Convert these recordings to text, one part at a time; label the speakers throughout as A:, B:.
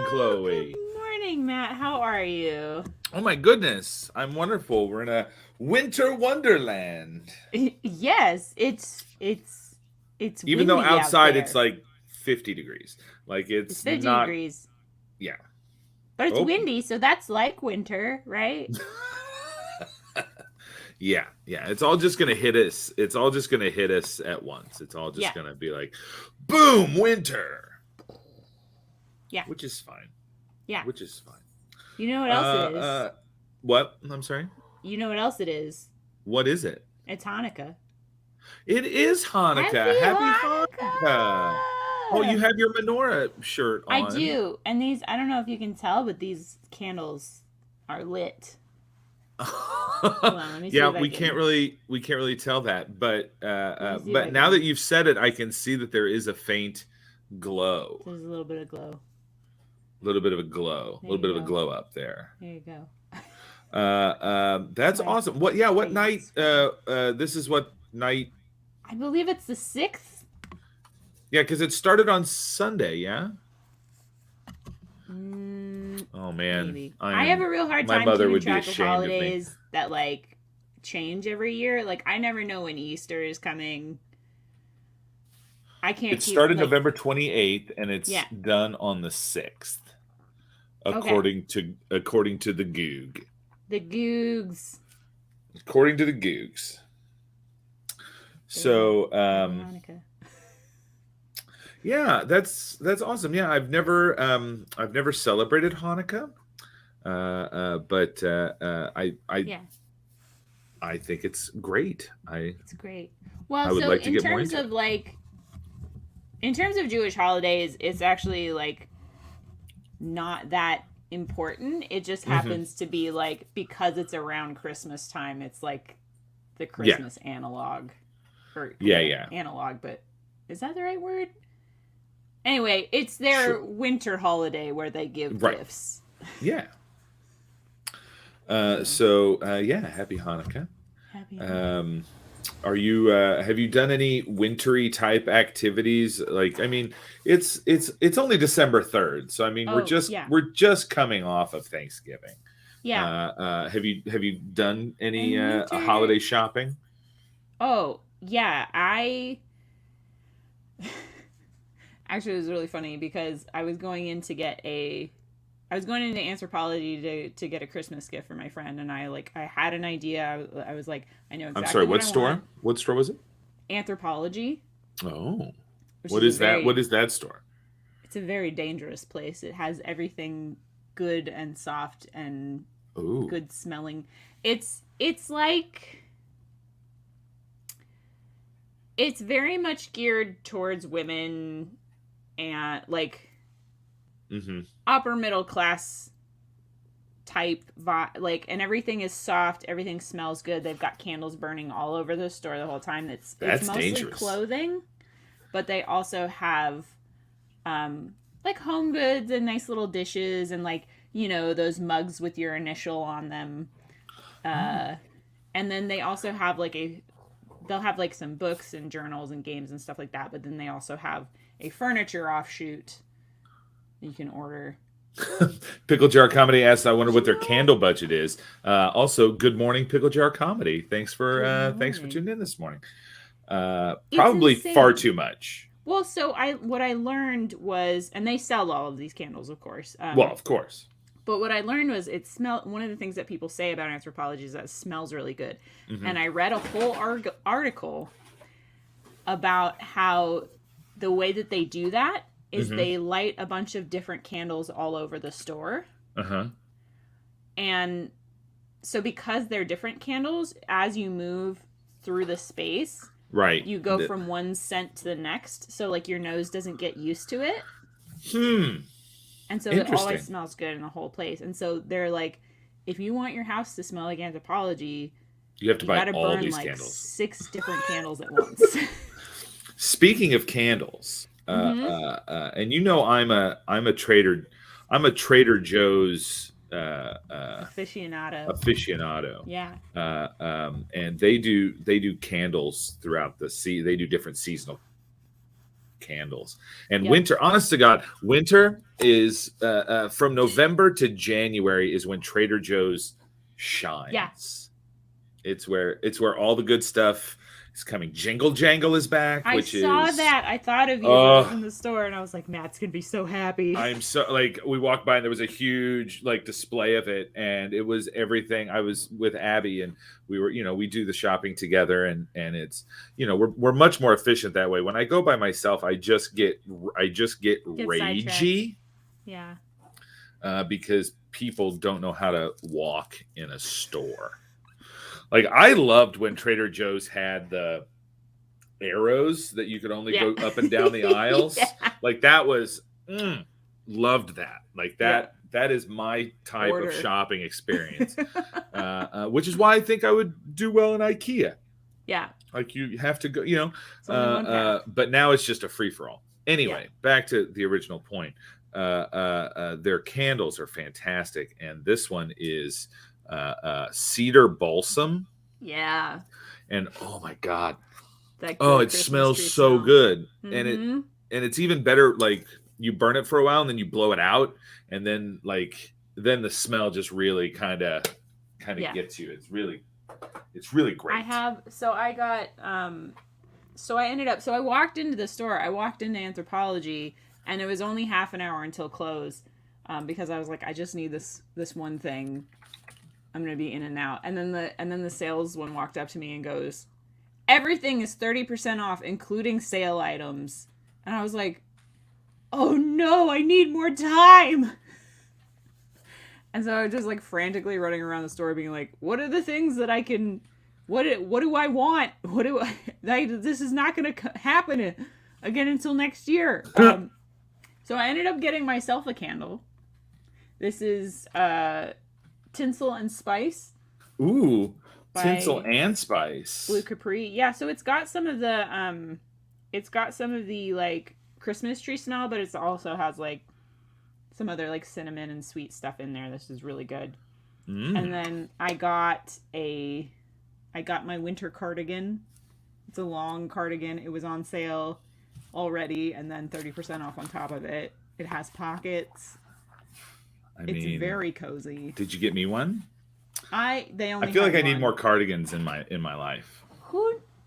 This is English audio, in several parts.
A: Chloe.
B: Good morning, Matt. How are you?
A: Oh my goodness, I'm wonderful. We're in a winter wonderland.
B: Yes, it's
A: Even though
B: windy out
A: outside it's
B: there.
A: like 50 degrees. Like
B: It's
A: it's
B: 50
A: not,
B: degrees,
A: yeah.
B: but it's
A: Oh,
B: windy, so that's like winter, right?
A: yeah. It's all just gonna hit us. It's all just gonna hit us at once. It's all just
B: Yeah,
A: gonna be like, boom, winter,
B: yeah,
A: which is fine.
B: yeah.
A: Which is fine.
B: You know what
A: Uh,
B: else it is?
A: uh, what? I'm sorry.
B: You know what else it is?
A: What is it?
B: It's Hanukkah.
A: It is
B: Happy
A: Hanukkah. Happy Hanukkah. Oh, you
B: Hanukkah!
A: have your menorah shirt
B: I
A: on.
B: do, and these, I don't know if you can tell, but these candles are lit. Hold on, let me see
A: Yeah,
B: if I can.
A: we can't really tell that,
B: Let me see if I
A: but now that
B: can.
A: you've said it, I can see that there is a faint glow,
B: There's a little bit of glow.
A: a little bit of a glow, a
B: There
A: little
B: you
A: bit of a
B: go.
A: glow up there.
B: There you go.
A: That's
B: My
A: awesome. What? Yeah, what night?
B: face.
A: This is what night?
B: I believe it's the 6th.
A: Yeah, because it started on Sunday. Yeah.
B: Mm,
A: Oh man,
B: maybe. I have a real hard
A: my
B: time
A: mother
B: keeping
A: would be
B: track of
A: ashamed of me.
B: holidays that like change every year. Like I never know when Easter is coming. I can't
A: It
B: keep
A: started
B: like
A: November 28th and it's
B: yeah.
A: done on the 6th,
B: Okay.
A: according to the Goog.
B: The Googs.
A: According to the Googs.
B: Baby.
A: So
B: Happy Hanukkah.
A: yeah, that's awesome. Yeah, I've never celebrated Hanukkah, but
B: Yeah,
A: I think it's great.
B: it's great. Well,
A: I would
B: so
A: like to
B: in
A: get more
B: terms
A: into
B: of
A: it.
B: like in terms of Jewish holidays, it's actually like not that important. It just
A: Hmm.
B: happens to be like because it's around Christmas time, it's like the
A: Yeah,
B: Christmas analog. Or yeah,
A: yeah.
B: analog, but is that the right word? Anyway, it's their
A: Sure.
B: winter holiday where they give
A: Right.
B: gifts.
A: Yeah.
B: So,
A: Yeah, happy Hanukkah.
B: happy Hanukkah.
A: Um, are you have you done any wintry type activities? Like, I mean, it's only December 3rd, so I mean,
B: Oh, yeah.
A: we're just coming off of Thanksgiving.
B: Yeah.
A: Have you done any
B: And winter.
A: holiday shopping?
B: Oh, yeah. I actually it was really funny because I was going into anthropology to get a Christmas gift for my friend, and I had an idea. I was like, I know
A: I'm sorry,
B: exactly what
A: what
B: I want.
A: store? What store was it?
B: Anthropology,
A: Oh,
B: which
A: what
B: is a
A: is that? What
B: very
A: is that store?
B: it's a very dangerous place. It has everything good and soft and
A: Oh,
B: good smelling. It's like it's very much geared towards women and like
A: mm-hmm.
B: upper middle class type like, and everything is soft, everything smells good. They've got candles burning all over the store the whole time. It's
A: That's
B: mostly
A: dangerous.
B: clothing, but they also have like home goods and nice little dishes and like, you know, those mugs with your initial on them.
A: Oh.
B: And then they also have like a they'll have like some books and journals and games and stuff like that, but then they also have a furniture offshoot you can order.
A: Pickle Jar Comedy asks, I wonder
B: Did
A: what
B: you
A: their
B: know that?
A: candle budget is. Also, good morning, Pickle Jar Comedy.
B: Good
A: Thanks for
B: morning.
A: tuning in this morning.
B: It's
A: Probably far
B: insane.
A: too much.
B: Well, so I what I learned was, and they sell all of these candles, of course.
A: Well, of course.
B: But what I learned was it smell. One of the things that people say about anthropology is that it smells really good.
A: Hmm.
B: And I read a whole article about how the way that they do that is
A: Hmm.
B: they light a bunch of different candles all over the store.
A: Uh huh.
B: And so because they're different candles, as you move through the space,
A: Right.
B: you go from one scent to the next. So like your nose doesn't get used to it.
A: Hmm.
B: And so it always
A: Interesting.
B: smells good in the whole place. And so they're like, if you want your house to smell like anthropology,
A: You have to
B: you
A: buy
B: got to
A: all
B: burn
A: these
B: like
A: candles.
B: 6 different candles at once.
A: Speaking of candles,
B: Mm-hmm.
A: and you know I'm a Trader Joe's
B: Aficionado.
A: aficionado.
B: Yeah.
A: And they do candles throughout the sea. They do different seasonal candles. And
B: Yep.
A: winter, honest to God, winter is from November to January is when Trader Joe's shines.
B: Yeah.
A: It's where all the good stuff is coming. Jingle Jangle is back,
B: I
A: which
B: saw
A: is
B: that. I thought of you when I was in the store, and I was like, Matt's gonna be so happy.
A: I'm so like we walked by and there was a huge like display of it, and it was everything. I was with Abby and we were, we do the shopping together, and it's, we're much more efficient that way. When I go by myself, I just get ragey.
B: Yeah.
A: Because people don't know how to walk in a store. Like I loved when Trader Joe's had the arrows that you could only go up and down the aisles. Like that was loved that. Like that that is my type of shopping experience. Which is why I think I would do well in IKEA.
B: Yeah.
A: Like you have to go, but now it's just a free for all. Anyway, back to the original point. Their candles are fantastic, and this one is cedar balsam.
B: Yeah.
A: And oh my God.
B: It
A: Christmas smells so good.
B: Mm-hmm.
A: And it's even better, like you burn it for a while and then you blow it out, and then the smell just really kind of gets you. It's really great.
B: I walked into the store. I walked into Anthropologie, and it was only half an hour until close, because I was like, I just need this one thing. I'm gonna be in and out. And then the salesman walked up to me and goes, everything is 30% off, including sale items. And I was like, oh no, I need more time. And so I was just like frantically running around the store being like, what are the things that I can, what do I want? This is not going to happen again until next year. So I ended up getting myself a candle. This is Tinsel and Spice.
A: Ooh, Tinsel and Spice.
B: Blue Capri. Yeah, so it's got some of the like Christmas tree smell, but it also has like some other like cinnamon and sweet stuff in there. This is really good. And then I got my winter cardigan. It's a long cardigan. It was on sale already, and then 30% off on top of it. It has pockets. It's very cozy.
A: Did you get me one?
B: I feel
A: like I need more cardigans in my life.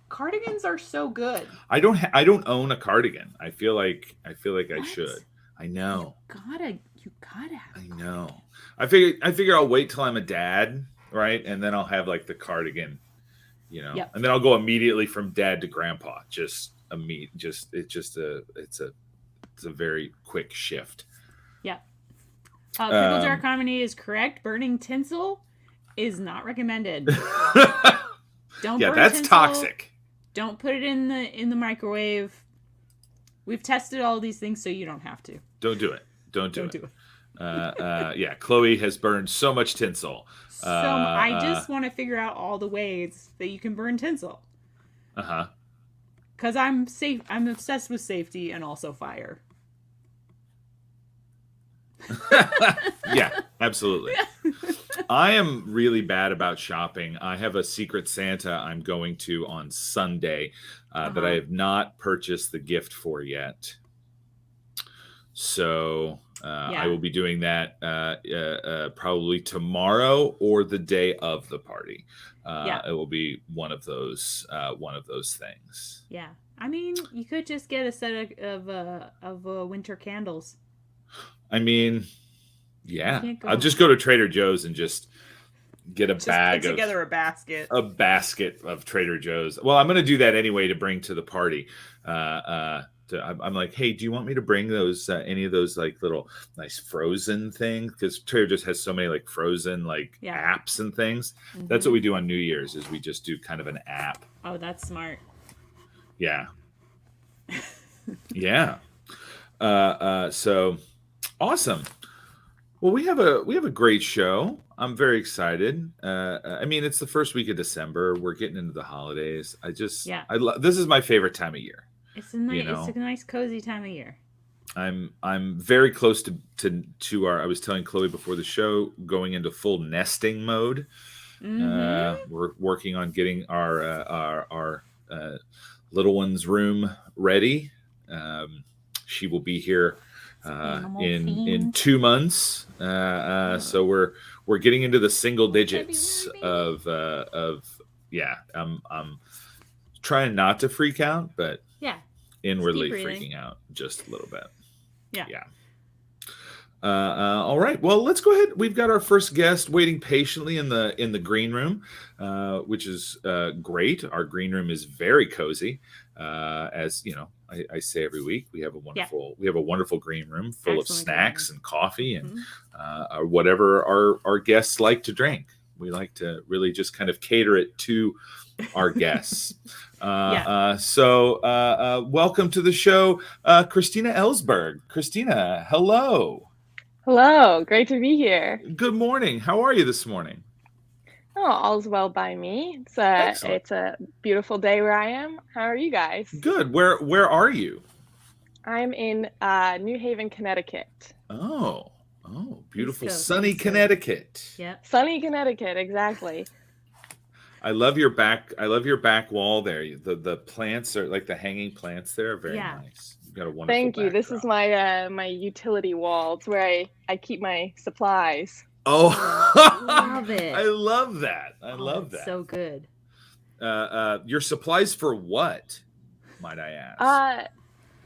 B: Cardigans are so good.
A: I don't own a cardigan. I feel like I should. I know.
B: You gotta have
A: I know. I figure I'll wait till I'm a dad, right? And then I'll have like the cardigan,
B: Yep.
A: And then I'll go immediately from dad to grandpa. It's a very quick shift.
B: Yeah. Pickle Jar Comedy is correct. Burning tinsel is not recommended. Don't burn
A: that's
B: tinsel.
A: Toxic.
B: Don't put it in the microwave. We've tested all these things, so you don't have to.
A: Don't do it. Don't do it. Chloe has burned so much tinsel.
B: I just want to figure out all the ways that you can burn tinsel. Because I'm obsessed with safety and also fire.
A: Yeah, absolutely. I am really bad about shopping. I have a Secret Santa I'm going to on Sunday that I have not purchased the gift for yet. So I will be doing that probably tomorrow or the day of the party. It will be one of those things.
B: Yeah, I mean, you could just get a set of winter candles.
A: I mean, yeah, I'll just go to Trader Joe's and just get a bag
B: put together a basket
A: of Trader Joe's. Well, I'm going to do that anyway to bring to the party. I'm like, hey, do you want me to bring those any of those like little nice frozen things? Because Trader Joe's has so many like frozen apps and things. Mm-hmm. That's what we do on New Year's is we just do kind of an app.
B: Oh, that's smart.
A: Yeah. Yeah. So awesome. Well, we have a great show. I'm very excited. I mean, it's the first week of December. We're getting into the holidays. This is my favorite time of year.
B: It's a nice cozy time of year.
A: I'm very close to our. I was telling Chloe before the show, going into full nesting mode. Mm-hmm. We're working on getting our little one's room ready. She will be here in 2 months. So we're getting into the single digits of yeah. I'm trying not to freak out, but inwardly freaking out just a little bit. Yeah. All right. Well, let's go ahead. We've got our first guest waiting patiently in the green room, which is great. Our green room is very cozy. As you know, I say every week, we have a wonderful green room full of snacks and coffee and whatever our guests like to drink. We like to really just kind of cater it to our guests. So welcome to the show, Christina Ellsberg. Christina, hello.
C: Hello, great to be here.
A: Good morning. How are you this morning?
C: Oh, all's well by me. It's a beautiful day where I am. How are you guys?
A: Good. Where are you?
C: I'm in New Haven, Connecticut.
A: Oh, beautiful, sunny Connecticut.
B: Yep.
C: Sunny Connecticut, exactly.
A: I love your back wall there. The plants are like the hanging plants there are very nice. You've got a wonderful
C: Thank you.
A: backdrop.
C: This is my my utility wall. It's where I keep my supplies.
A: Oh,
B: love it.
A: I love that. I love that.
B: So good.
A: Your supplies for what, might I ask?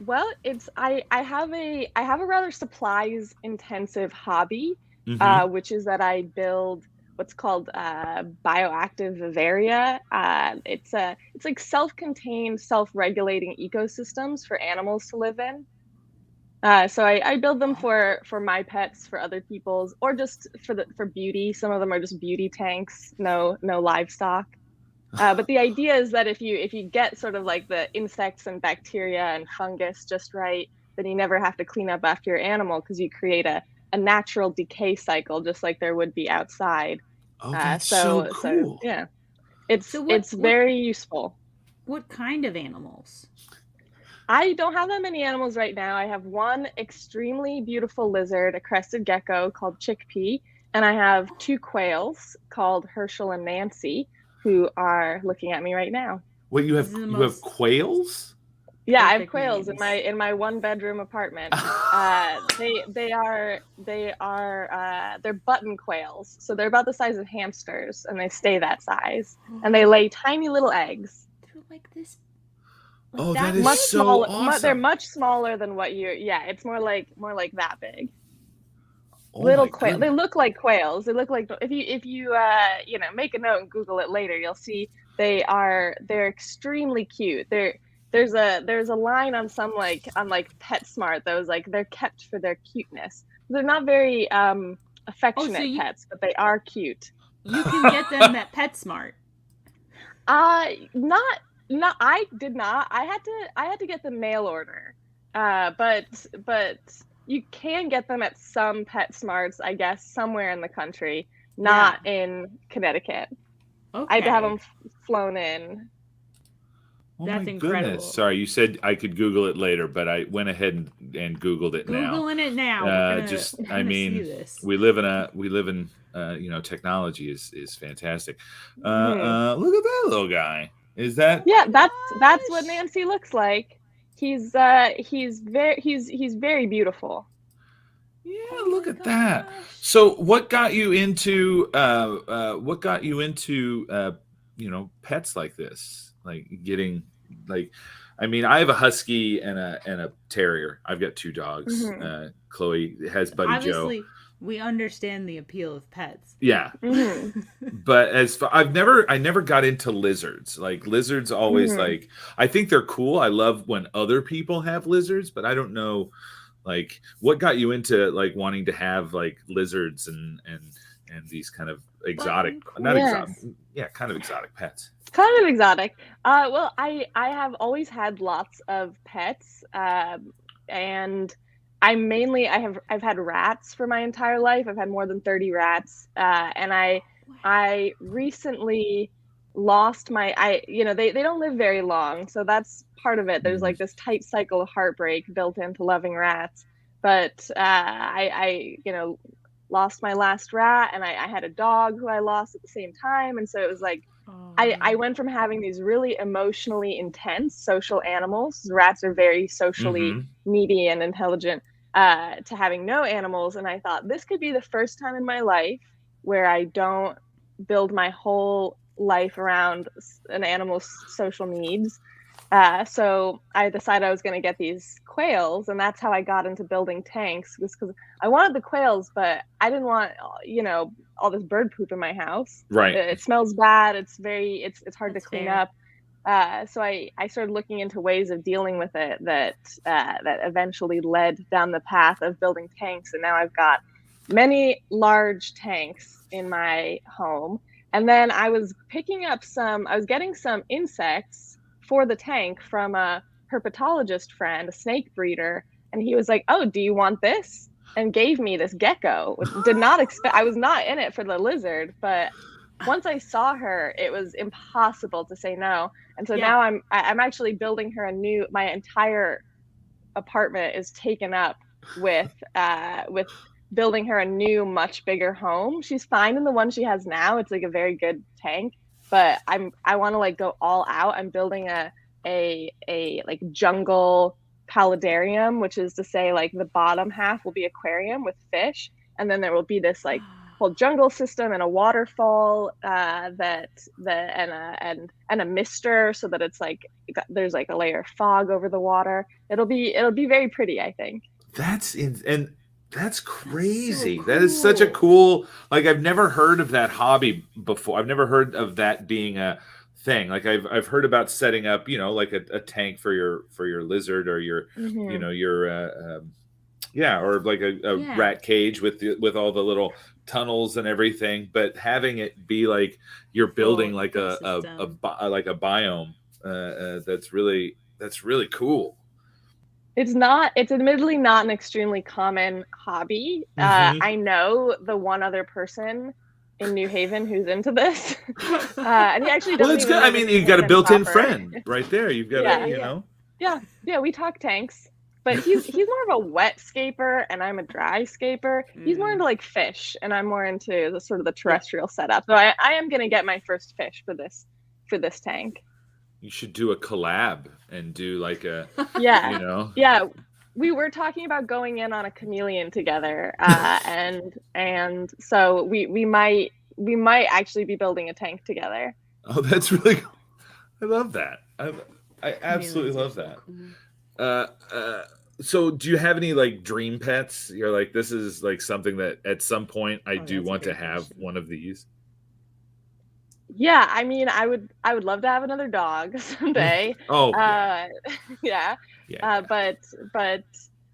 C: Well, I have a rather supplies intensive hobby, which is that I build what's called Bioactive Vivaria. It's like self-contained, self-regulating ecosystems for animals to live in. So I build them for my pets, for other people's, or just for beauty. Some of them are just beauty tanks, no livestock. But the idea is that if you get sort of like the insects and bacteria and fungus just right, then you never have to clean up after your animal because you create a natural decay cycle, just like there would be outside.
A: Oh, that's so cool.
C: So, yeah, it's very useful.
B: What kind of animals?
C: I don't have that many animals right now. I have one extremely beautiful lizard, a crested gecko called Chickpea, and I have 2 quails called Herschel and Nancy, who are looking at me right now.
A: Wait, you have quails?
C: Yeah, I have quails in my 1-bedroom apartment. They're button quails, so they're about the size of hamsters, and they stay that size, and they lay tiny little eggs.
B: They're like this.
A: Oh, that is
C: much
A: so
C: smaller,
A: awesome.
C: They're much smaller than what you. Yeah, it's more like that big.
A: Oh,
C: little quail. They look like quails. They look like if you make a note and Google it later, you'll see they're extremely cute. There's a line on PetSmart that was like they're kept for their cuteness. They're not very affectionate pets, but they are cute.
B: You can get them at PetSmart.
C: No, I did not. I had to get the mail order. But you can get them at some PetSmarts, I guess, somewhere in the country, not in Connecticut. Okay. I had to have them flown in.
A: Oh,
B: that's incredible.
A: Goodness. Sorry, you said I could Google it later, but I went ahead and Googled it now.
B: Googling it now.
A: We live in technology is fantastic. Look at that little guy. Is that?
C: Yeah, that's what Nancy looks like. He's very beautiful.
A: Yeah, look at that. So, what got you into pets like this? Like getting I have a husky and a terrier. I've got 2 dogs.
C: Mm-hmm.
A: Chloe has Buddy
B: Obviously,
A: Joe.
B: We understand the appeal of pets.
A: Yeah.
C: Mm-hmm.
A: But I never got into lizards. Like lizards always I think they're cool. I love when other people have lizards, but I don't know what got you into wanting to have lizards and these kind of exotic, kind of exotic pets.
C: Kind of exotic. Well, I have always had lots of pets, and I've had rats for my entire life. I've had more than 30 rats, and I recently lost they don't live very long, so that's part of it. There's this tight cycle of heartbreak built into loving rats. But I lost my last rat, and I had a dog who I lost at the same time. And so it was like, I went from having these really emotionally intense social animals. Rats are very socially needy and intelligent, to having no animals. And I thought this could be the first time in my life where I don't build my whole life around an animal's social needs. So I decided I was going to get these quails, and that's how I got into building tanks, because I wanted the quails, but I didn't want, all this bird poop in my house.
A: Right.
C: It smells bad. It's hard to clean up. So I started looking into ways of dealing with it that eventually led down the path of building tanks. And now I've got many large tanks in my home. And then I was getting some insects for the tank from a herpetologist friend, a snake breeder. And he was like, "Oh, do you want this?" And gave me this gecko, which did not expect. I was not in it for the lizard, but once I saw her, it was impossible to say no. And so now I'm actually building her my entire apartment is taken up with building her a new, much bigger home. She's fine in the one she has now. It's like a very good tank, but I want to like go all out. I'm building a like jungle paludarium, which is to say like the bottom half will be aquarium with fish, and then there will be this like whole jungle system and a waterfall and a mister, so that it's like there's like a layer of fog over the water. It'll be very pretty, I think.
A: That's crazy. So cool. That is such a cool, like, I've never heard of that hobby before. I've never heard of that being a thing. Like I've heard about setting up, like a tank for your lizard or your, your, or like a rat cage with all the little tunnels and everything. But having it be like you're building like a biome, that's really cool.
C: It's admittedly not an extremely common hobby. I know the one other person in New Haven who's into this. And he actually doesn't.
A: Well, it's good. I mean, you've got a built-in friend right there. You've got
C: Yeah, we talk tanks. But he's more of a wet scaper and I'm a dry scaper. He's more into like fish and I'm more into the sort of the terrestrial setup. So I am gonna get my first fish for this tank.
A: You should do a collab and do like a
C: Yeah, we were talking about going in on a chameleon together, and so we might actually be building a tank together.
A: Oh, that's really cool. I love that. I absolutely love that. So do you have any like dream pets? You're like, this is like something that at some point I do want to have one of these.
C: Yeah, I mean, I would love to have another dog someday. But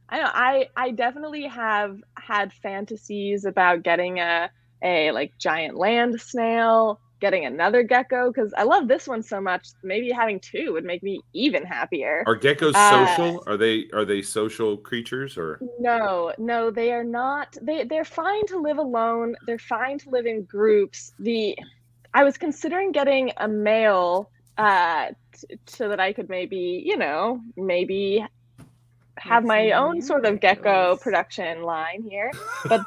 C: I definitely have had fantasies about getting a like giant land snail, getting another gecko, because I love this one so much. Maybe having two would make me even happier.
A: Are geckos social? Are they social creatures or?
C: No, they are not. They're fine to live alone. They're fine to live in groups. I was considering getting a male so that I could maybe have my own sort of gecko production line here. But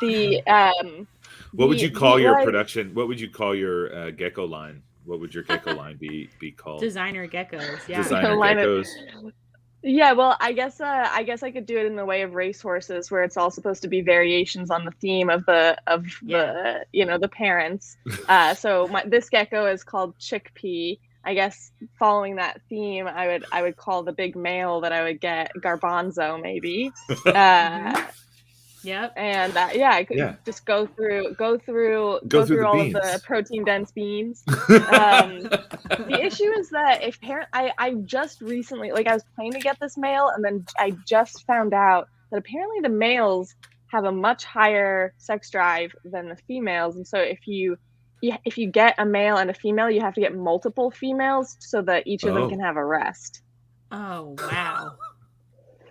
A: what would you call your production? What would you call your gecko line? What would your gecko line be called?
B: Designer geckos. Yeah.
A: Designer geckos.
C: Yeah, well, I guess I could do it in the way of racehorses, where it's all supposed to be variations on the theme of the parents. So this gecko is called Chickpea. I guess following that theme, I would call the big male that I would get Garbanzo, maybe.
B: Yep.
C: And I could just go through all
A: beans.
C: of the protein dense beans. The issue is that I just recently, like, I was planning to get this male, and then I just found out that apparently the males have a much higher sex drive than the females, and so if you get a male and a female, you have to get multiple females so that each of them can have a rest.
B: Oh wow.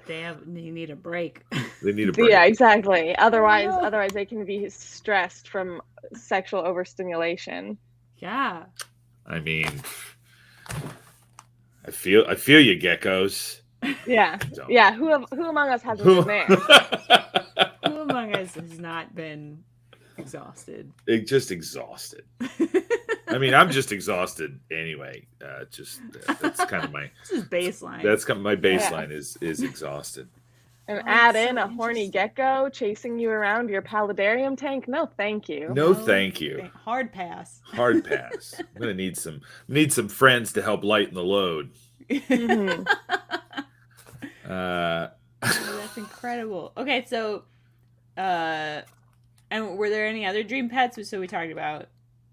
B: They need a break.
A: They need a break.
C: Yeah, exactly. Otherwise they can be stressed from sexual overstimulation.
B: Yeah.
A: I mean, I feel you, geckos.
C: Yeah. Yeah. Who among us hasn't been there?
B: Who among us has not been exhausted.
A: Just exhausted. I mean, I'm just exhausted anyway. That's kind of my.
B: This is baseline.
A: That's kind of my baseline is exhausted.
C: And add in a horny gecko chasing you around your paludarium tank. No, thank you.
A: No, thank you.
B: Hard pass.
A: Hard pass. I'm gonna need some friends to help lighten the load.
C: Mm-hmm.
B: That's incredible. Okay, so, and were there any other dream pets? So we talked about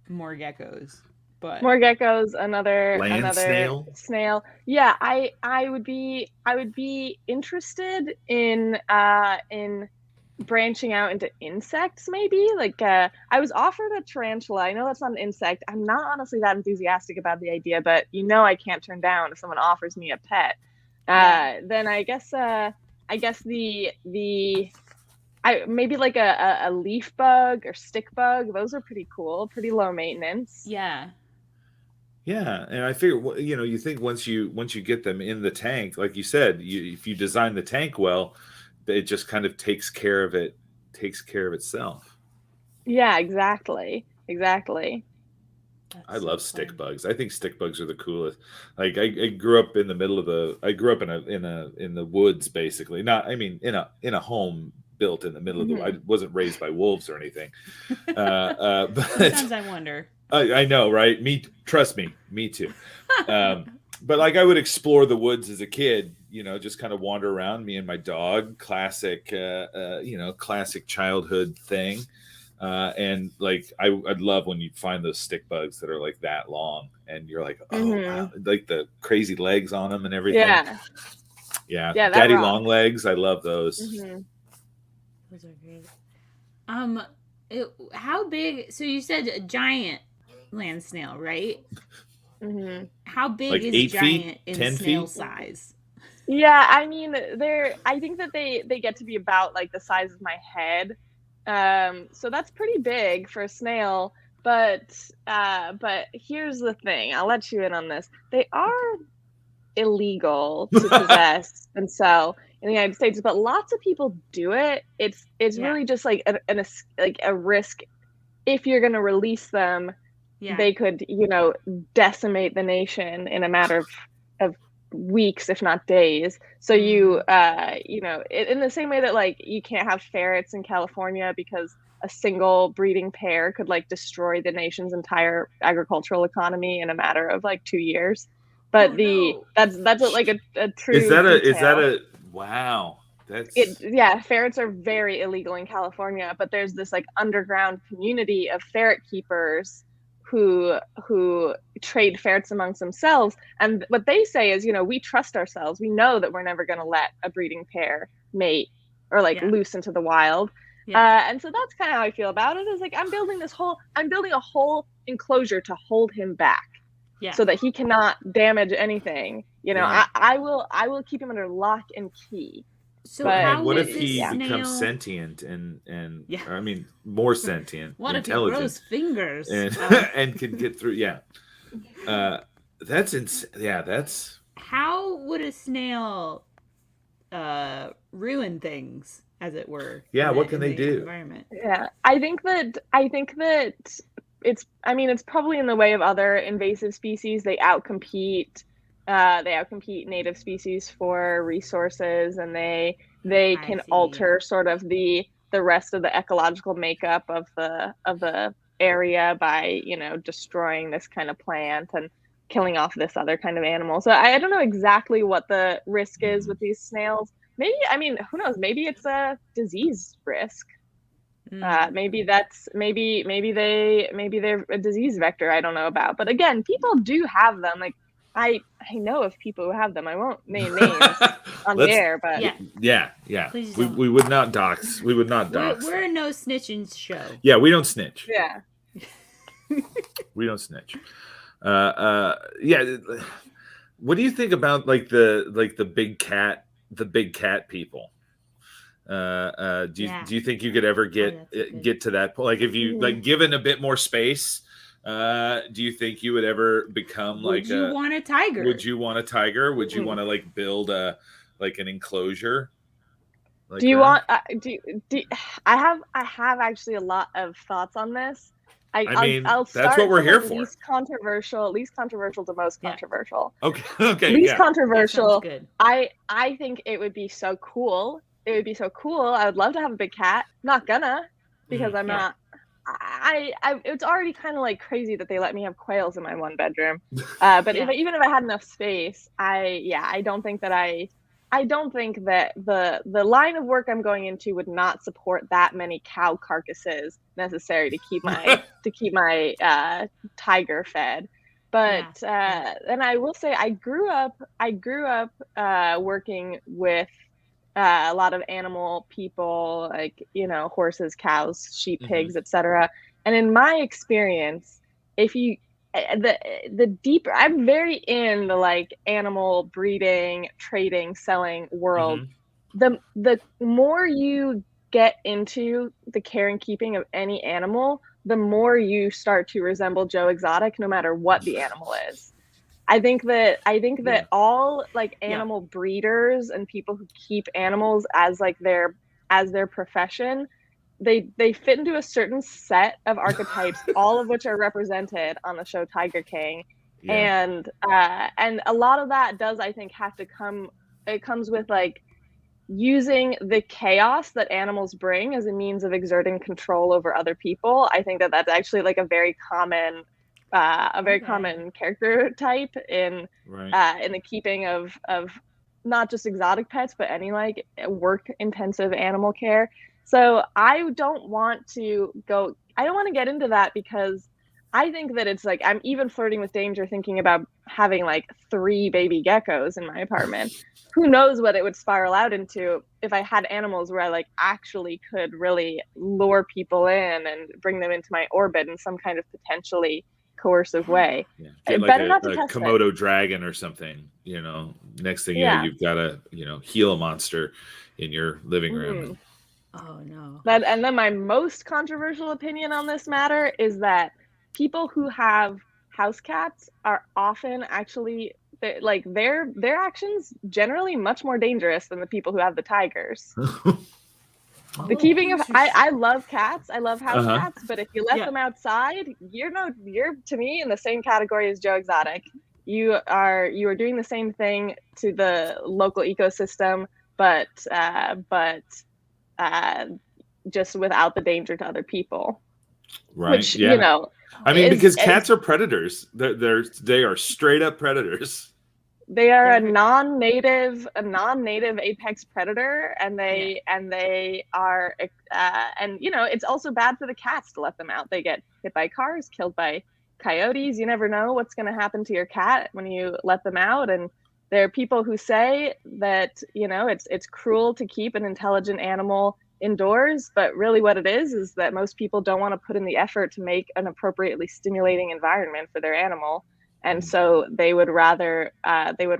B: more geckos, but
C: more geckos, another snail. Yeah, I would be interested in branching out into insects, maybe. Like I was offered a tarantula. I know that's not an insect. I'm not honestly that enthusiastic about the idea, but I can't turn down if someone offers me a pet. Then I guess maybe like a leaf bug or stick bug. Those are pretty cool, pretty low maintenance.
B: Yeah.
A: Yeah, and I figure you think once you get them in the tank, like you said, if you design the tank well, it just kind of takes care of itself.
C: Yeah, exactly.
A: I love stick bugs. I think stick bugs are the coolest. Like I grew up in the middle of I grew up in the woods, basically. Not, I mean, in a home built in the middle of the. I wasn't raised by wolves or anything. But
B: sometimes I wonder.
A: I know, right? Trust me, me too. But like I would explore the woods as a kid, just kind of wander around, me and my dog, classic childhood thing. And like I'd love when you find those stick bugs that are like that long, and you're like, wow, like the crazy legs on them and everything. Yeah. Daddy long legs. I love those.
B: Those are great. How big? So you said a giant land snail, right? How big
A: like
B: is
A: 8
B: giant
A: feet,
B: in
A: 10
B: snail
A: feet?
B: size?
C: Yeah, I mean, I think that they get to be about like the size of my head. So that's pretty big for a snail. But here's the thing. I'll let you in on this. They are illegal to possess and sell in the United States, but lots of people do it. It's really just like a risk. If you're going to release them, they could, decimate the nation in a matter of weeks, if not days. So in the same way that like you can't have ferrets in California because a single breeding pair could like destroy the nation's entire agricultural economy in a matter of like 2 years. But that's a true.
A: Is that a wow?
C: Ferrets are very illegal in California, but there's this like underground community of ferret keepers who trade ferrets amongst themselves. And what they say is, we trust ourselves. We know that we're never going to let a breeding pair mate or loose into the wild. And so that's kind of how I feel about it. Is like I'm building a whole enclosure to hold him back. So that he cannot damage anything. I will keep him under lock and key.
B: So what
A: if he becomes sentient and I mean more sentient?
B: What if he grows fingers
A: and can get through? That's
C: how would a snail ruin things, as it were?
A: What can they do?
C: Environment. I think that it's probably in the way of other invasive species. They outcompete native species for resources, and they can alter sort of the rest of the ecological makeup of the area by destroying this kind of plant and killing off this other kind of animal. So I don't know exactly what the risk is with these snails. Maybe, who knows? Maybe it's a disease risk. Maybe they're a disease vector I don't know about. But again, people do have them. Like I know of people who have them. I won't name names on the air, but
A: we would not dox. We would not dox.
B: We're a no snitching show.
A: Yeah, we don't snitch.
C: Yeah,
A: we don't snitch. What do you think about the big cat people? Do you think you could ever get to that point? Like if you given a bit more space, do you think you would ever become
B: Would you want a tiger?
A: Would you want a tiger? Would you want to build an enclosure?
C: Do you want? I have actually a lot of thoughts on this. I'll start
A: that's what we're here for.
C: Least controversial to most controversial.
A: Okay.
C: Least controversial.
B: Good.
C: I think it would be so cool. It would be so cool. I would love to have a big cat. Not gonna, because I'm not. It's already kind of like crazy that they let me have quails in my one bedroom. But even if I had enough space, I don't think that the line of work I'm going into would not support that many cow carcasses necessary to keep my tiger fed. But and I will say I grew up working with a lot of animal people, like, horses, cows, sheep, pigs, etc. And in my experience, if you the deeper, I'm very in the like animal breeding, trading, selling world. The more you get into the care and keeping of any animal, the more you start to resemble Joe Exotic, no matter what the animal is. I think that all like animal breeders and people who keep animals as like their profession, they fit into a certain set of archetypes, all of which are represented on the show Tiger King. And a lot of that does, I think, have to come. It comes with like using the chaos that animals bring as a means of exerting control over other people. I think that that's actually like a very common character type in the keeping of not just exotic pets, but any like work intensive animal care. So I don't want to get into that, because I think that it's like, I'm even flirting with danger thinking about having like 3 baby geckos in my apartment. Who knows what it would spiral out into if I had animals where I like actually could really lure people in and bring them into my orbit in some kind of potentially coercive way.
A: Get like a Komodo dragon or something, next thing you know, you've got a Gila monster in your living room.
B: Oh no.
C: And then my most controversial opinion on this matter is that people who have house cats are often actually like their actions generally much more dangerous than the people who have the tigers. The keeping of I love cats. I love house cats, but if you let them outside, you're to me in the same category as Joe Exotic. You are doing the same thing to the local ecosystem, but just without the danger to other people.
A: Right.
C: Which,
A: because cats are predators. They are straight up predators.
C: They are a non-native apex predator, and they are it's also bad for the cats to let them out. They get hit by cars, killed by coyotes. You never know what's going to happen to your cat when you let them out. And there are people who say that it's cruel to keep an intelligent animal indoors, but really what it is that most people don't want to put in the effort to make an appropriately stimulating environment for their animal. And so they would rather offload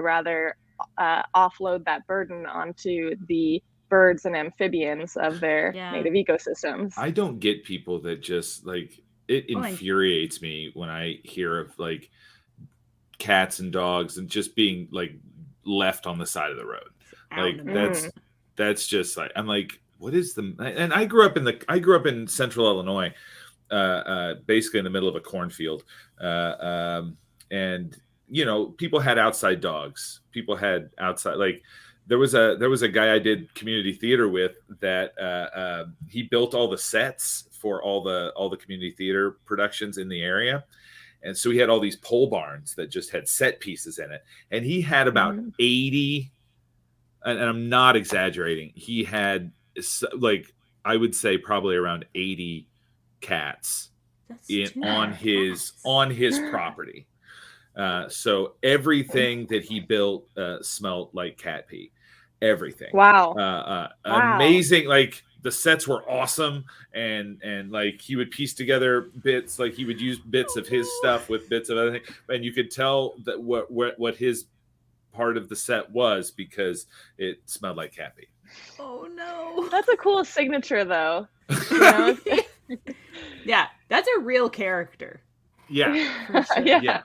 C: that burden onto the birds and amphibians of their native ecosystems.
A: I don't get people that just like, it infuriates me when I hear of like cats and dogs and just being like left on the side of the road. Like that's just like, I'm like, what is and I grew up in central Illinois, basically in the middle of a cornfield. And people had outside dogs. People had outside, like there was a guy I did community theater with that he built all the sets for all the community theater productions in the area. And so he had all these pole barns that just had set pieces in it. And he had about 80, and I'm not exaggerating, he had like, I would say probably around 80 cats on his property. So everything that he built smelled like cat pee. Everything.
C: Wow.
A: Amazing. Like the sets were awesome, and like he would piece together bits. Like he would use bits of his stuff with bits of other things, and you could tell that what his part of the set was because it smelled like cat pee.
B: Oh no.
C: That's a cool signature though.
B: Yeah, that's a real character.
A: Yeah.
C: Yeah.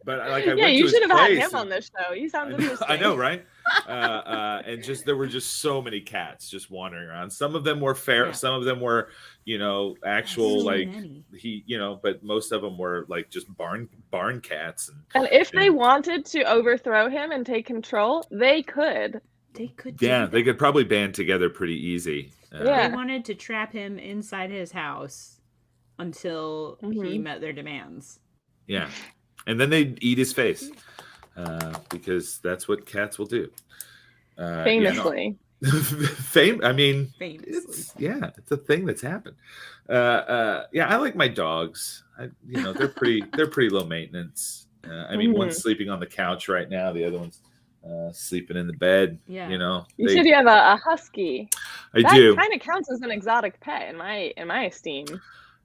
A: But like, I went
C: you
A: to
C: should
A: his
C: have had
A: place
C: him on this show. You sound interesting.
A: I know, right? And just there were just so many cats just wandering around. Some of them were fair, some of them were, actual but most of them were like just barn cats.
C: And if they wanted to overthrow him and take control, they could.
B: They could.
A: They could probably band together pretty easy.
B: They wanted to trap him inside his house until he met their demands.
A: Yeah, and then they'd eat his face because that's what cats will do.
C: Famously.
A: Famously.
B: It's
A: a thing that's happened. I like my dogs. They're pretty low maintenance. One's sleeping on the couch right now. The other one's sleeping in the bed.
B: Yeah.
C: You said you have a husky.
A: I do.
C: That kind of counts as an exotic pet in my esteem.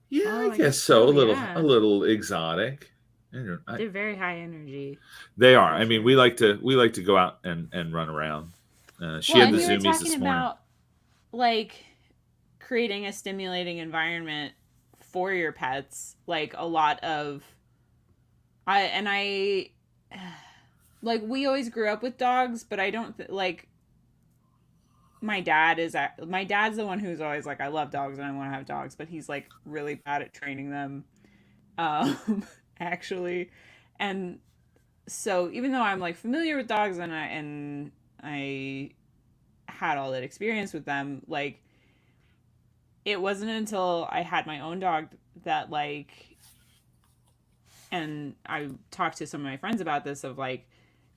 A: Yeah, I guess so. A little exotic.
B: They're very high energy.
A: They are. We like to go out and run around. She had the zoomies this morning.
B: About, like, creating a stimulating environment for your pets. Like a lot of, like, we always grew up with dogs, but I don't my dad's the one who's always like, I love dogs and I want to have dogs, but he's like really bad at training them, actually. And so even though I'm like familiar with dogs and I had all that experience with them, like, it wasn't until I had my own dog that, like, and I talked to some of my friends about this, of like,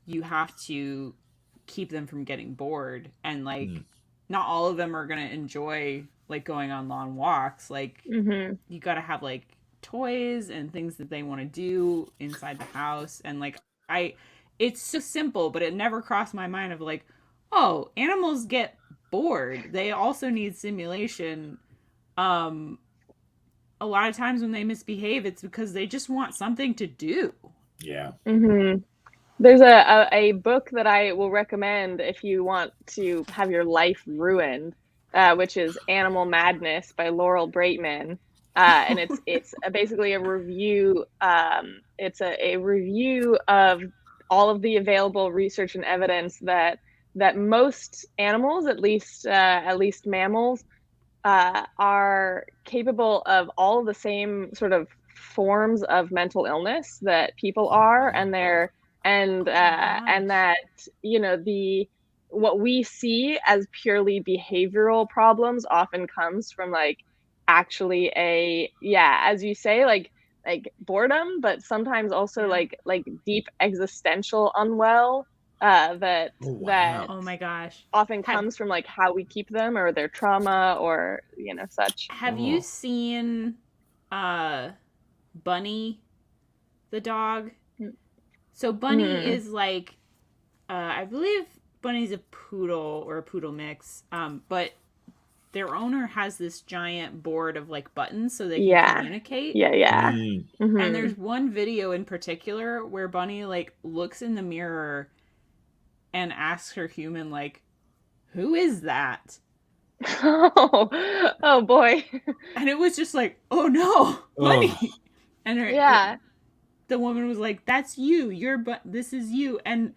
B: you have to keep them from getting bored, and like not all of them are going to enjoy like going on long walks. Like you got to have like toys and things that they want to do inside the house. And like, it's so simple, but it never crossed my mind of like, oh, animals get bored. They also need stimulation. A lot of times when they misbehave, it's because they just want something to do.
A: Yeah.
C: There's a book that I will recommend if you want to have your life ruined, which is Animal Madness by Laurel Braitman. And it's basically a review. It's a review of all of the available research and evidence that most animals, at least mammals, are capable of all of the same sort of forms of mental illness that people are, and that what we see as purely behavioral problems often comes from like actually as you say, like boredom, but sometimes also like deep existential unwell that
B: oh my gosh,
C: often comes from like how we keep them or their trauma or such.
B: Have you seen Bunny the dog? So Bunny is like I believe Bunny's a poodle or a poodle mix, but their owner has this giant board of like buttons so they can communicate. And there's one video in particular where Bunny like looks in the mirror and asks her human, like, who is that?
C: Oh boy.
B: And it was just like, oh no, Bunny. And the woman was like, that's you. This is you. And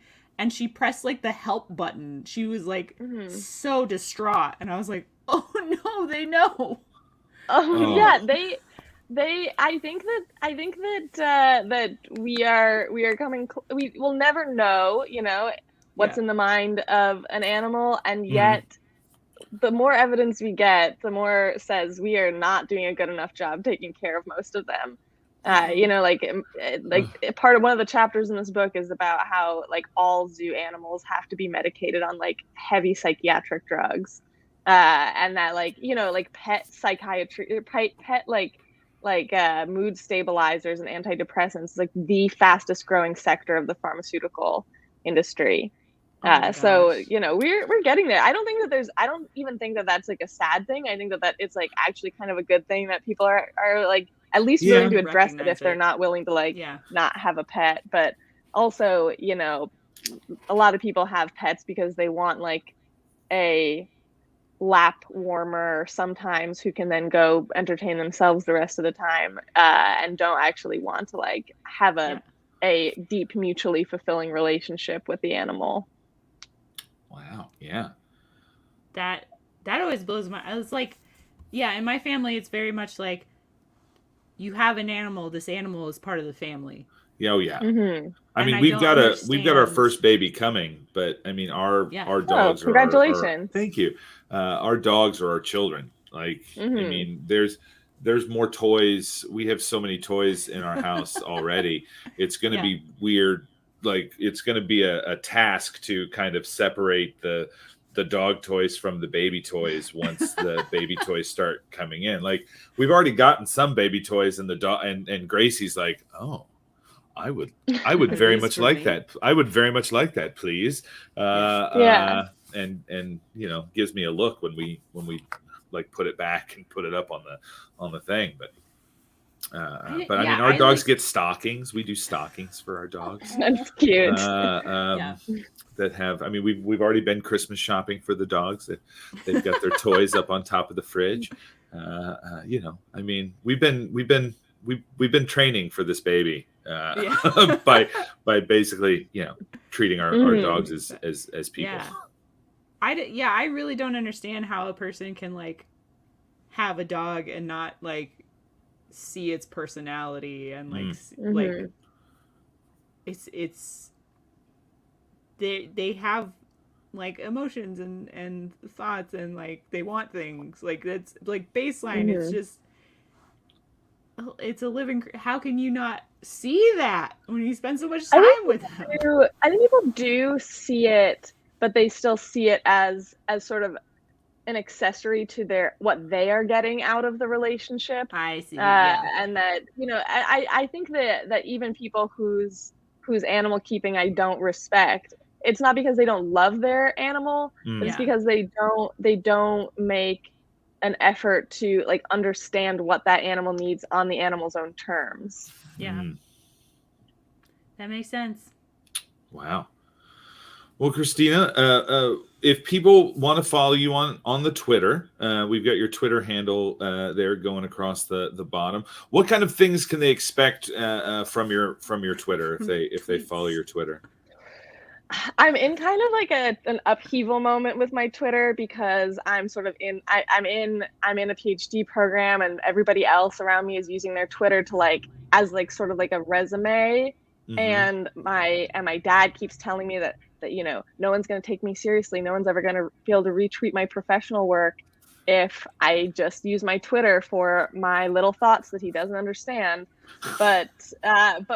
B: she pressed like the help button. She was like so distraught. And I was like, oh no, they know.
C: Yeah, they I think that we are coming we will never know, what's in the mind of an animal, and yet the more evidence we get, the more it says we are not doing a good enough job taking care of most of them. Like part of one of the chapters in this book is about how like all zoo animals have to be medicated on like heavy psychiatric drugs, and that like pet psychiatry, pet mood stabilizers and antidepressants is like the fastest growing sector of the pharmaceutical industry. So we're getting there. I don't even think that that's like a sad thing. I think that it's like actually kind of a good thing that people are like at least willing to address it if they're not willing to not have a pet. But also, a lot of people have pets because they want like a lap warmer sometimes who can then go entertain themselves the rest of the time, and don't actually want to like have a deep mutually fulfilling relationship with the animal.
A: Wow. Yeah.
B: That always blows my. I was like, yeah, in my family, it's very much like you have an animal. This animal is part of the family.
A: Yeah. Oh, yeah.
C: Mm-hmm.
A: I mean,
B: I
A: we've
B: don't
A: got our
B: understand.
A: first baby coming, but I mean, our dogs
C: congratulations.
A: thank you. Our dogs are our children. Like, I
C: Mm-hmm.
A: mean, there's more toys. We have so many toys in our house already. It's going to be weird. Like, it's going to be a task to kind of separate the dog toys from the baby toys once the baby toys start coming in. Like, we've already gotten some baby toys, and the dog and Gracie's like, oh. I would very much like that. I would very much like that, please. And you know, gives me a look when we like put it back and put it up on the thing. But I mean, our dogs get stockings. We do stockings for our dogs.
C: That's cute.
A: That have. I mean, we've already been Christmas shopping for the dogs. They've got their toys up on top of the fridge. You know, I mean, we've been training for this baby. By basically, you know, treating our dogs as people.
B: I really don't understand how a person can like have a dog and not like see its personality and like like it's they have like emotions and thoughts and like they want things like that's like baseline. It's just it's a living. How can you not see that when you spend so much time with them?
C: I think people do see it, but they still see it as sort of an accessory to what they are getting out of the relationship.
B: I see.
C: And that, you know, I think that even people whose animal keeping I don't respect, it's not because they don't love their animal, but it's because they don't make an effort to like understand what that animal needs on the animal's own terms.
B: That makes sense.
A: Wow. Well, Christina, if people want to follow you on the Twitter, we've got your Twitter handle there going across the bottom. What kind of things can they expect from your Twitter if they follow your Twitter?
C: I'm in kind of like an upheaval moment with my Twitter because I'm sort of I'm in a PhD program and everybody else around me is using their Twitter to like as like sort of like a resume. And my dad keeps telling me that you know, no one's going to take me seriously. No one's ever going to be able to retweet my professional work if I just use my Twitter for my little thoughts that he doesn't understand. But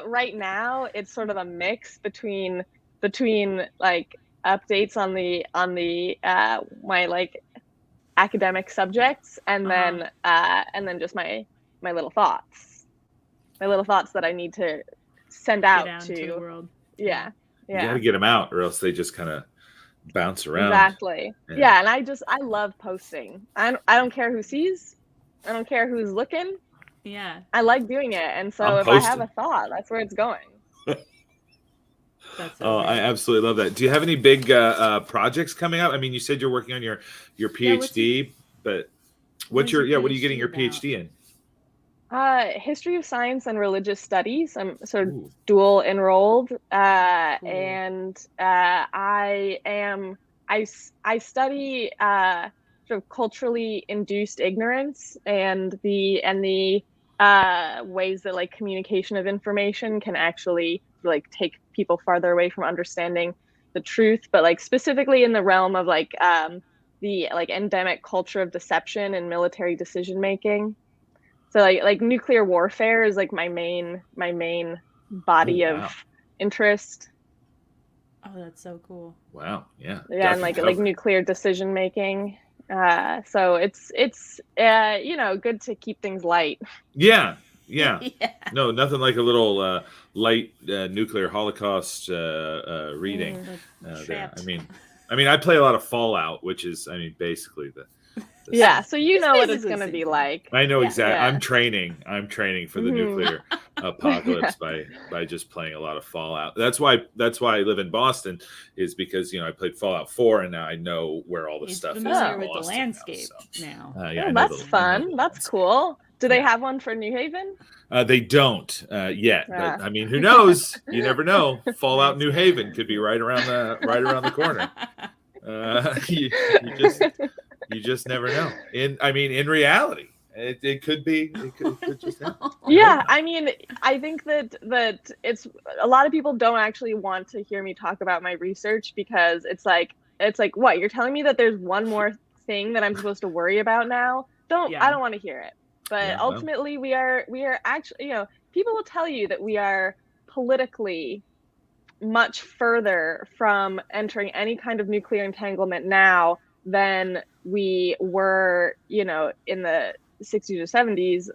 C: right now it's sort of a mix between like updates on the my like academic subjects and then just my little thoughts that I need to send out to
B: the world.
C: Yeah.
A: You got to get them out, or else they just kind of bounce around.
C: Exactly. Yeah, and I love posting. I don't care who sees. I don't care who's looking.
B: Yeah.
C: I like doing it, and so if I have a thought, that's where it's going.
A: I absolutely love that. Do you have any big projects coming up? I mean, you said you're working on your PhD, but what are you getting your PhD in?
C: History of science and religious studies. I'm sort of dual enrolled, and I study sort of culturally induced ignorance and the ways that like communication of information can actually like take people farther away from understanding the truth, but like specifically in the realm of like the like endemic culture of deception and military decision making. So like nuclear warfare is like my main body of interest.
B: Oh, that's so cool.
A: Wow. Yeah.
C: Yeah, and like nuclear decision making. So it's you know, good to keep things light.
A: Yeah. No, nothing like a little light nuclear holocaust reading there. I mean, I play a lot of Fallout, which is, I mean, basically the
C: so you know what it's going to be like.
A: I know exactly. Yeah. I'm training for the nuclear apocalypse by just playing a lot of Fallout. That's why I live in Boston, is because, you know, I played Fallout 4 and now I know where all the stuff is.
B: Familiar with the landscape now.
C: That's fun. That's cool. Do they have one for New Haven?
A: They don't yet, but I mean, who knows? You never know. Fallout New Haven could be right around the corner. You just never know. In reality, it could be. It could just happen.
C: Yeah, I mean, I think that it's a lot of people don't actually want to hear me talk about my research because it's like what, you're telling me that there's one more thing that I'm supposed to worry about now? I don't want to hear it. But ultimately, we are actually, people will tell you that we are politically much further from entering any kind of nuclear entanglement now than we were, in the 60s or 70s.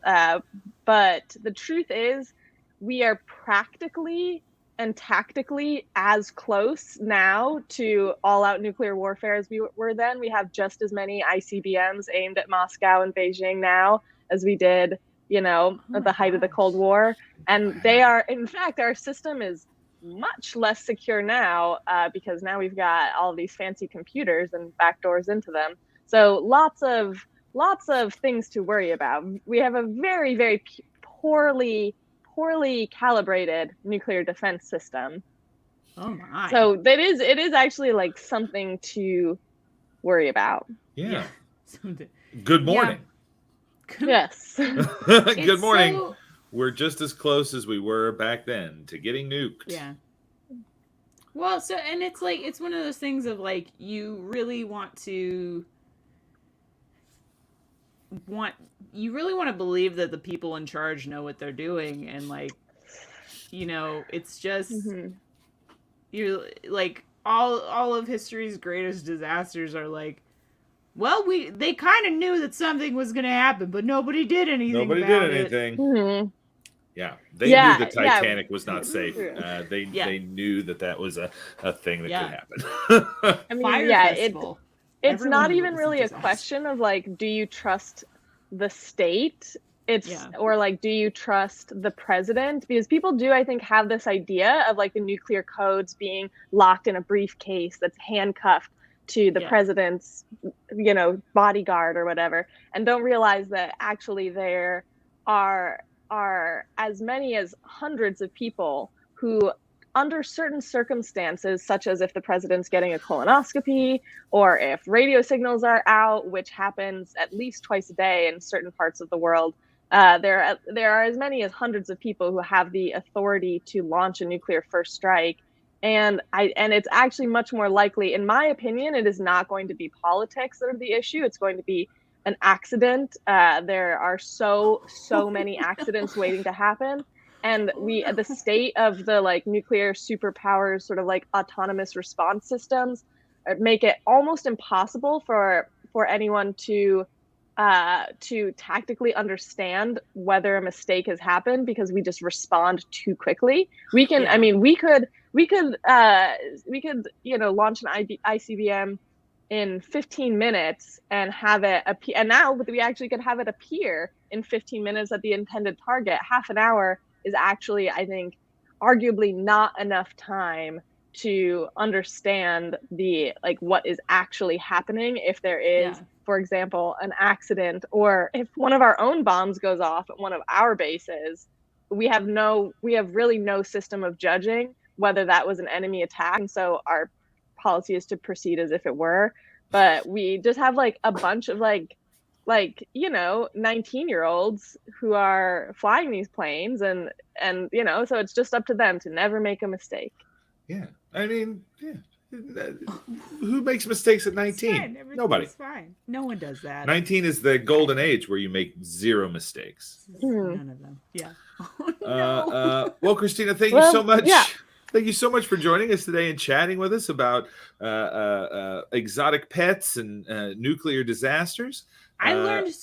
C: But the truth is, we are practically and tactically as close now to all-out nuclear warfare as we were then. We have just as many ICBMs aimed at Moscow and Beijing now as we did, at the height of the Cold War. And they are, in fact, our system is much less secure now because now we've got all these fancy computers and backdoors into them. So lots of things to worry about. We have a very, very poorly calibrated nuclear defense system.
B: Oh my!
C: So it is actually like something to worry about.
A: Yeah. Good morning.
C: Yeah. Yes.
A: Good morning. We're just as close as we were back then to getting nuked.
B: Yeah. Well, and it's like, it's one of those things of like, you really want to believe that the people in charge know what they're doing, and like, it's just you're like, all of history's greatest disasters are like, well, they kind of knew that something was going to happen, but nobody did anything.
C: Mm-hmm.
A: Yeah, they knew the Titanic was not safe. They knew that was a thing that could happen.
C: I mean, it's not even really a question of like, do you trust the state? Or like, do you trust the president? Because people do, I think, have this idea of like the nuclear codes being locked in a briefcase that's handcuffed to the president's, bodyguard or whatever, and don't realize that actually there are as many as hundreds of people who, under certain circumstances, such as if the president's getting a colonoscopy or if radio signals are out, which happens at least twice a day in certain parts of the world, there are as many as hundreds of people who have the authority to launch a nuclear first strike. And it's actually much more likely, in my opinion, it is not going to be politics that are the issue. It's going to be an accident. There are so many accidents waiting to happen. And the state of the like nuclear superpowers sort of like autonomous response systems make it almost impossible for anyone to tactically understand whether a mistake has happened, because we just respond too quickly. We can, we could launch an ICBM in 15 minutes and have it appear, and now we actually could have it appear in 15 minutes at the intended target. Half an hour is actually, I think, arguably not enough time to understand what is actually happening if there is, for example, an accident, or if one of our own bombs goes off at one of our bases. We have really no system of judging whether that was an enemy attack, and so our policy is to proceed as if it were. But we just have like a bunch of 19-year-olds who are flying these planes, and so it's just up to them to never make a mistake.
A: Who makes mistakes at 19? Nobody.
B: Fine. No one does that.
A: 19 is the golden age where you make zero mistakes.
B: None of them. Yeah.
A: Well, Christina, thank you so much. Yeah. Thank you so much for joining us today and chatting with us about exotic pets and nuclear disasters.
B: I learned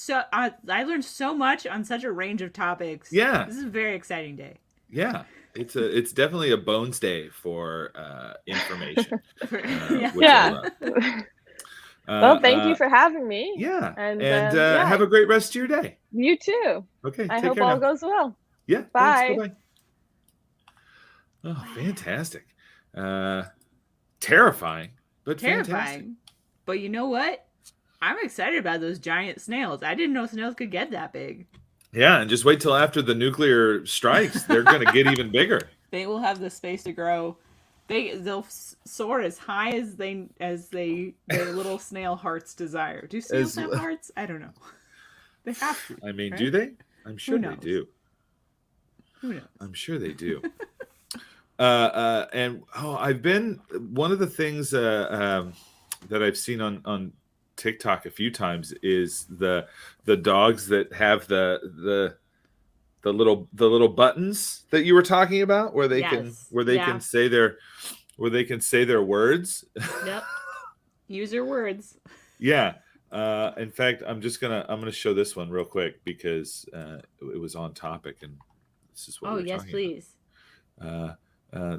B: so much on such a range of topics.
A: Yeah,
B: this is a very exciting day.
A: Yeah, it's definitely a bones day for information.
C: Well, thank you for having me.
A: Yeah, and have a great rest of your day.
C: You too.
A: Okay,
C: I hope all goes well.
A: Yeah.
C: Bye.
A: Bye. Oh, fantastic. Terrifying, but fantastic.
B: But you know what? I'm excited about those giant snails. I didn't know snails could get that big.
A: Yeah, and just wait till after the nuclear strikes. They're going to get even bigger.
B: They will have the space to grow They'll soar as high as their little snail hearts desire. Do snails have hearts? I don't know. They have to.
A: I mean,
B: right?
A: do they? I'm sure they
B: knows?
A: do.
B: Who knows?
A: I'm sure they do. And I've been one of the things that I've seen on TikTok a few times is the dogs that have the little buttons that you were talking about, where they can say their words.
B: Yep. Use your words.
A: Yeah. In fact, I'm gonna show this one real quick because it was on topic, and this is what.
B: Oh yes, please.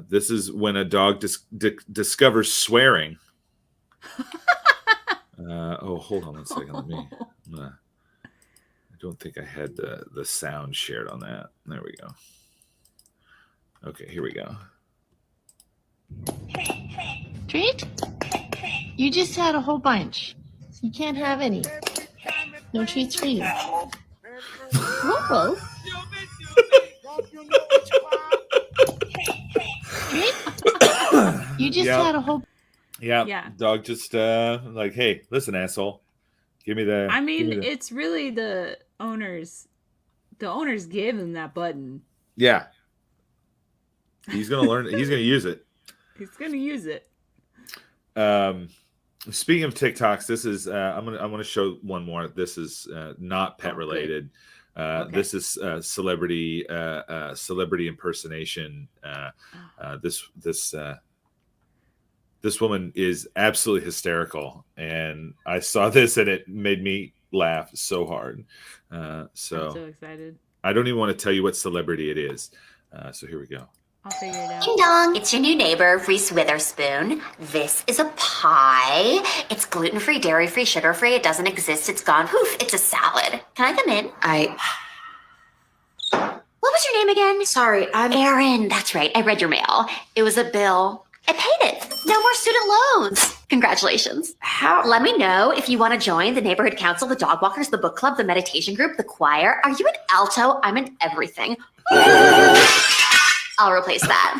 A: This is when a dog discovers swearing. Hold on 1 second. Let me. I don't think I had the sound shared on that. There we go. Okay, here we go.
D: Treat? You just had a whole bunch. You can't have any. No treats for you. Whoa. Treat? You just had a whole...
A: Yeah. Dog just like, hey, listen, asshole. Give me the...
B: I mean, it's really the owners. The owners gave him that button.
A: Yeah. He's going to learn. He's going to use it.
B: He's going to use it.
A: Speaking of TikToks, this is I'm gonna show one more. This is not pet related. Okay. This is celebrity impersonation. This woman is absolutely hysterical, and I saw this and it made me laugh so hard. So
B: I'm so excited.
A: I don't even want to tell you what celebrity it is. So here we go.
B: I'll figure it out.
E: Ding dong, it's your new neighbor, Reese Witherspoon. This is a pie. It's gluten-free, dairy-free, sugar-free. It doesn't exist. It's gone. Poof, it's a salad. Can I come in? What was your name again?
F: Sorry, I'm
E: Erin. That's right. I read your mail. It was a bill. I paid it. No more student loans. Congratulations.
F: How?
E: Let me know if you want to join the neighborhood council, the dog walkers, the book club, the meditation group, the choir. Are you an alto? I'm an everything. I'll replace that.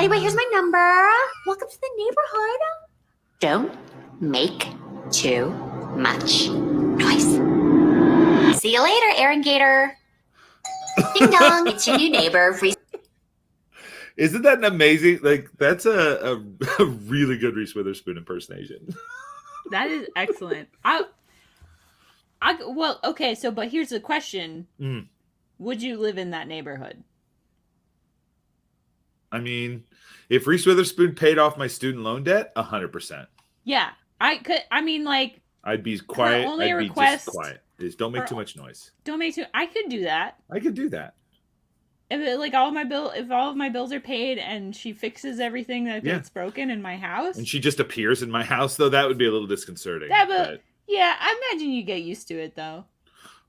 E: Anyway, here's my number. Welcome to the neighborhood. Don't make too much noise. See you later, Aaron Gator. Ding dong, it's your new neighbor.
A: Isn't that an amazing? Like, that's a really good Reese Witherspoon impersonation.
B: That is excellent. Well, okay, but here's the question. Would you live in that neighborhood?
A: I mean, if Reese Witherspoon paid off my student loan debt, 100%.
B: Yeah, I could. I mean, like,
A: I'd be quiet.
B: Only
A: I'd
B: request,
A: be just quiet. Just don't make too much noise.
B: I could do that.
A: I could do that.
B: If all of my bills are paid and she fixes everything that gets broken in my house,
A: and she just appears in my house, though, that would be a little disconcerting.
B: Yeah, but I imagine you get used to it, though.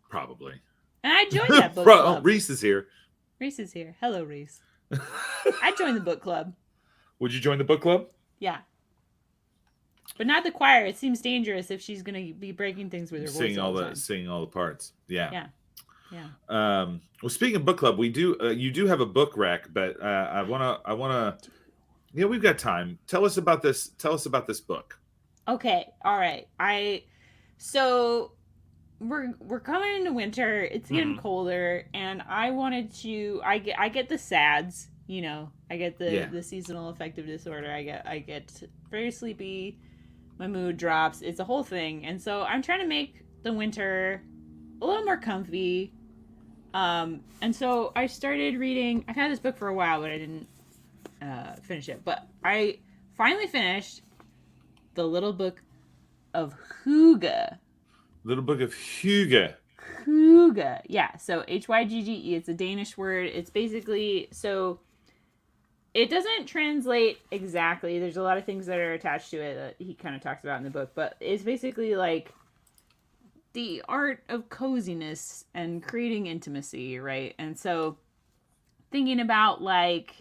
A: Probably.
B: And I joined that book club.
A: Oh, Reese is here.
B: Reese is here. Hello, Reese. I joined the book club.
A: Would you join the book club?
B: Yeah. But not the choir. It seems dangerous if she's going to be breaking things with her voice.
A: Singing all the parts. Yeah.
B: Yeah.
A: Well, speaking of book club, we do. You do have a book rack, but I wanna. Yeah, we've got time. Tell us about this. Tell us about this book.
B: Okay. All right. So we're coming into winter. It's getting colder, and I wanted to. I get the SADS. You know, I get the seasonal affective disorder. I get very sleepy. My mood drops. It's a whole thing, and so I'm trying to make the winter a little more comfy. And so I started reading. I've had this book for a while, but I didn't finish it. But I finally finished The Little Book of Hygge.
A: Little Book of Hygge.
B: Hygge. Yeah. So Hygge. It's a Danish word. It's basically, so it doesn't translate exactly. There's a lot of things that are attached to it that he kind of talks about in the book, but it's basically like the art of coziness and creating intimacy, right? And so thinking about like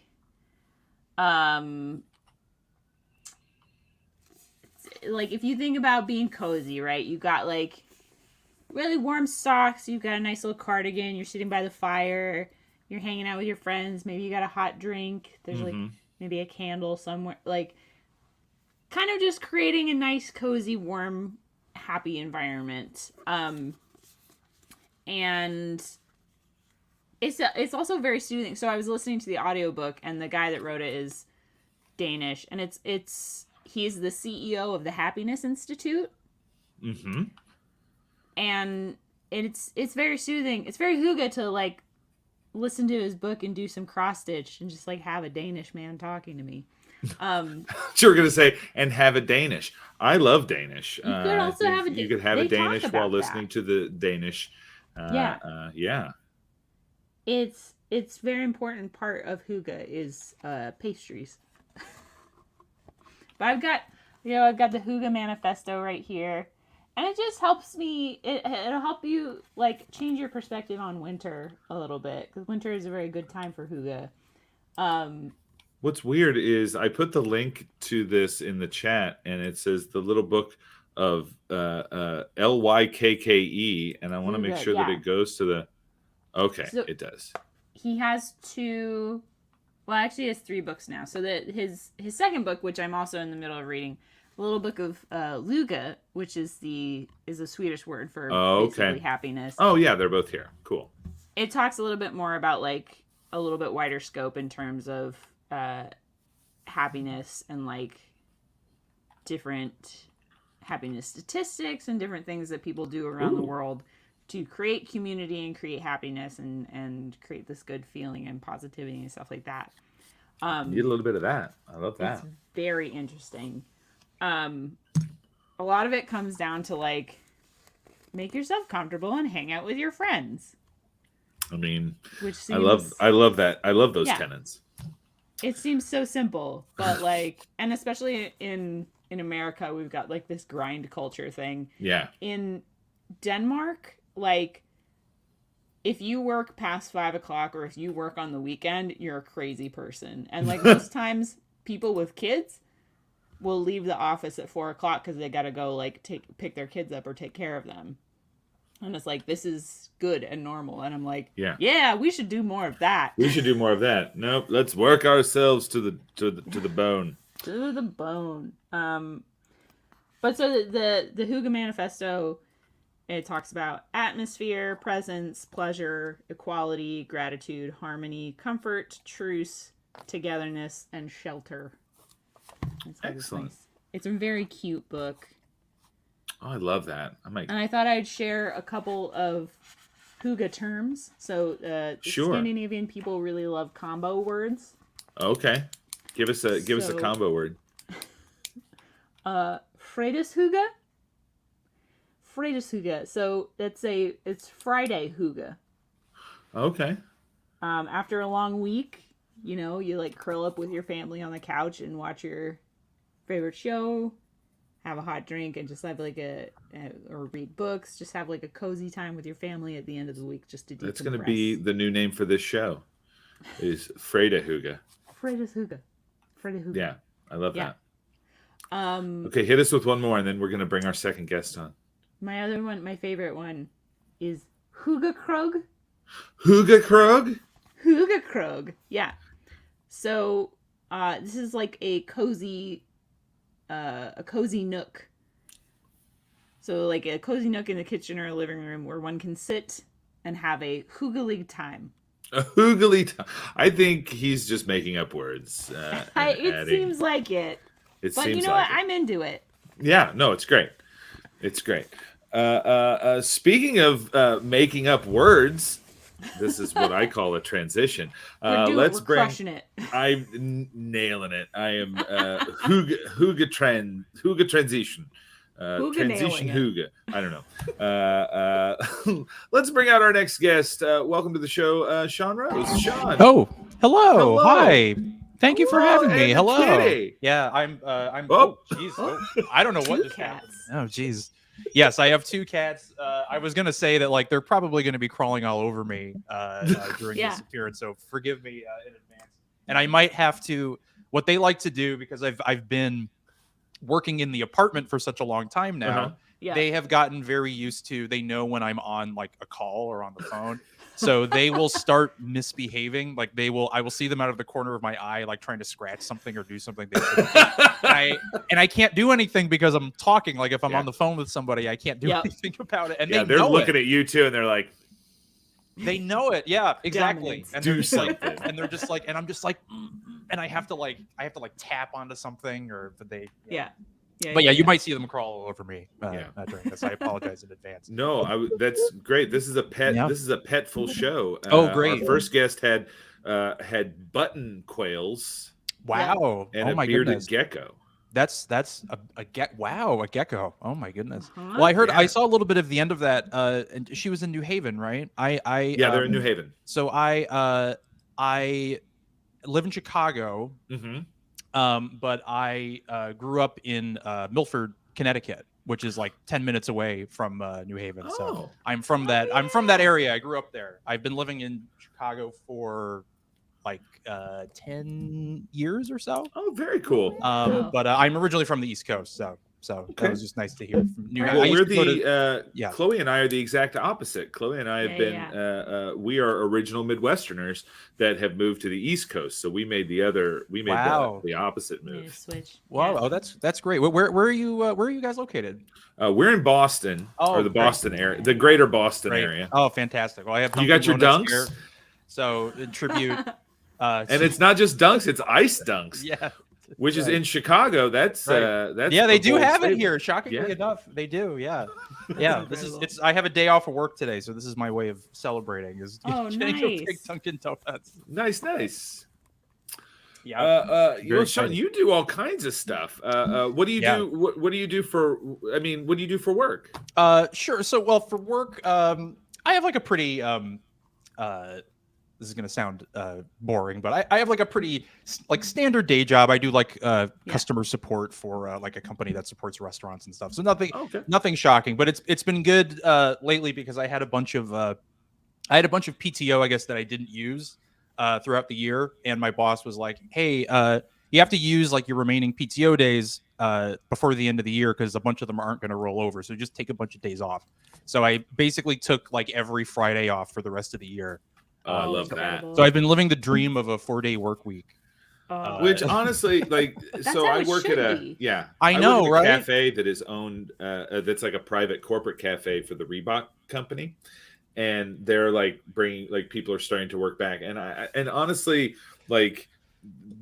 B: if you think about being cozy, right? You got like really warm socks, you've got a nice little cardigan, you're sitting by the fire, you're hanging out with your friends. Maybe you got a hot drink. There's like maybe a candle somewhere. Like, kind of just creating a nice, cozy, warm, happy environment. And it's also very soothing. So I was listening to the audiobook, and the guy that wrote it is Danish, and he's the CEO of the Happiness Institute. And it's very soothing. It's very Hygge to like listen to his book and do some cross stitch and just like have a Danish man talking to me.
A: You were gonna say and have a Danish. I love Danish.
B: You could also have
A: you could have a Danish while listening to the Danish.
B: Yeah. It's very important part of Hygge is pastries. But I've got the Hygge Manifesto right here. And it just helps me, it'll help you, like, change your perspective on winter a little bit. Because winter is a very good time for Hygge.
A: What's weird is I put the link to this in the chat, and it says the little book of Lykke, and I want to make sure that it goes to the... Okay, so it does.
B: He has he has 3 books now. So that his second book, which I'm also in the middle of reading... The little book of Lykke, which is a Swedish word for basically happiness.
A: Oh yeah, they're both here. Cool.
B: It talks a little bit more about like a little bit wider scope in terms of happiness and like different happiness statistics and different things that people do around the world to create community and create happiness and create this good feeling and positivity and stuff like that.
A: Need a little bit of that. I love that.
B: It's very interesting. A lot of it comes down to like make yourself comfortable and hang out with your friends.
A: I mean,
B: I
A: love that. I love those tenets.
B: It seems so simple, but like, and especially in America, we've got like this grind culture thing.
A: Yeah.
B: In Denmark, like, if you work past 5 o'clock or if you work on the weekend, you're a crazy person. And like most times, people with kids will leave the office at 4 o'clock because they got to go like pick their kids up or take care of them. And it's like, this is good and normal. And I'm like, yeah, we should do more of that.
A: We should do more of that. Nope, let's work ourselves to the bone.
B: To the bone. But so the Hygge Manifesto, it talks about atmosphere, presence, pleasure, equality, gratitude, harmony, comfort, truce, togetherness, and shelter.
A: Excellent.
B: Nice. It's a very cute book.
A: Oh, I love that.
B: And I thought I'd share a couple of Hygge terms. So Scandinavian people really love combo words. Okay.
A: Give us a combo word.
B: Fredagshygge. Fredagshygge. So it's Friday hygge.
A: Okay.
B: After a long week, you like curl up with your family on the couch and watch your favorite show, have a hot drink, and just have like or read books. Just have like a cozy time with your family at the end of the week, just to decompress.
A: That's going to be the new name for this show. Is Fredagshygge.
B: Fredagshygge.
A: Yeah, I love that. Okay, hit us with one more, and then we're going to bring our second guest on.
B: My other one, my favorite one, is Hyggekrog.
A: Hyggekrog?
B: Hyggekrog. Yeah. So this is like a cozy nook. So like a cozy nook in the kitchen or a living room where one can sit and have a hyggelig time.
A: A hyggelig time. I think he's just making up words.
B: It seems like it. But you know what? I'm into it.
A: Yeah, no, it's great. It's great. Speaking of making up words, this is what I call a transition.
B: We're crushing it.
A: I'm nailing it. I am Hygge transition. Transition Hygge. I don't know. Let's bring out our next guest. Welcome to the show, Sean Rose. Sean.
F: Oh, hello. Hi. Thank you for having me. Hello.
A: Kitty.
F: Yeah, I'm. Oh, jeez. I don't know what just happened. Oh, jeez. Yes, I have 2 cats. I was gonna say that like they're probably gonna be crawling all over me during this appearance, so forgive me in advance. And I might have to. What they like to do, because I've been working in the apartment for such a long time now. They have gotten very used to. They know when I'm on like a call or on the phone, So they will start misbehaving. Like I will see them out of the corner of my eye, like trying to scratch something or do something. And I can't do anything because I'm talking. Like if I'm on the phone with somebody, I can't do anything about it. And
A: they're looking at you too, and they're like,
F: they know it. Yeah, exactly.
B: Dominance.
F: And
A: Do
F: they're just like,
A: something.
F: and they're just like, and I'm just like, and I have to like tap onto something, or but they.
B: Yeah.
F: But you might see them crawl all over me during this. I apologize in advance.
A: No, that's great. This is a pet.
F: Yeah.
A: This is a petful show.
F: Great.
A: Our first guest had button quails.
F: Wow.
A: And
F: oh my
A: a bearded
F: goodness.
A: gecko.
F: That's a gecko. Oh my goodness. Well, I saw a little bit of the end of that. And she was in New Haven, right?
A: They're in New Haven.
F: So I live in Chicago.
A: Mm-hmm.
F: But I grew up in Milford, Connecticut, which is like 10 minutes away from New Haven. So I'm from that area. I grew up there. I've been living in Chicago for like 10 years or so.
A: Oh, very cool.
F: But I'm originally from the East Coast, so that was just nice to hear from New
A: Well, Chloe and I are the exact opposite. Chloe and I have been we are original Midwesterners that have moved to the East Coast. So we made the opposite move.
B: Switch.
F: Wow, oh, that's great. Where are you guys located?
A: We're in Boston, or the Boston area, the greater Boston area.
F: Oh, fantastic. Well, I have
A: you got your dunks
F: here, so in tribute.
A: And it's not just dunks; it's ice dunks.
F: Yeah.
A: Which is in Chicago. That's
F: they do have it here. Shockingly enough, they do. Yeah, yeah. It's. I have a day off of work today, so this is my way of celebrating. Is getting a big Dunkin' Donuts.
A: Nice.
F: Yeah.
A: Sean, you do all kinds of stuff. What do you do? What do you do for? I mean, what do you do for work?
F: Sure. So, for work, I have like a pretty this is going to sound boring, but I have like a pretty like standard day job. I do like customer support for like a company that supports restaurants and stuff. So nothing shocking, but it's been good lately because I had a bunch of PTO, I guess, that I didn't use throughout the year. And my boss was like, hey, you have to use like your remaining PTO days before the end of the year because a bunch of them aren't going to roll over. So just take a bunch of days off. So I basically took like every Friday off for the rest of the year.
A: I love that.
F: So I've been living the dream of a 4-day work week.
A: Which honestly, like, so I work at
F: I know, right?
A: Cafe that is owned, that's like a private corporate cafe for the Reebok company, and they're like bringing, like, people are starting to work back, and honestly, like,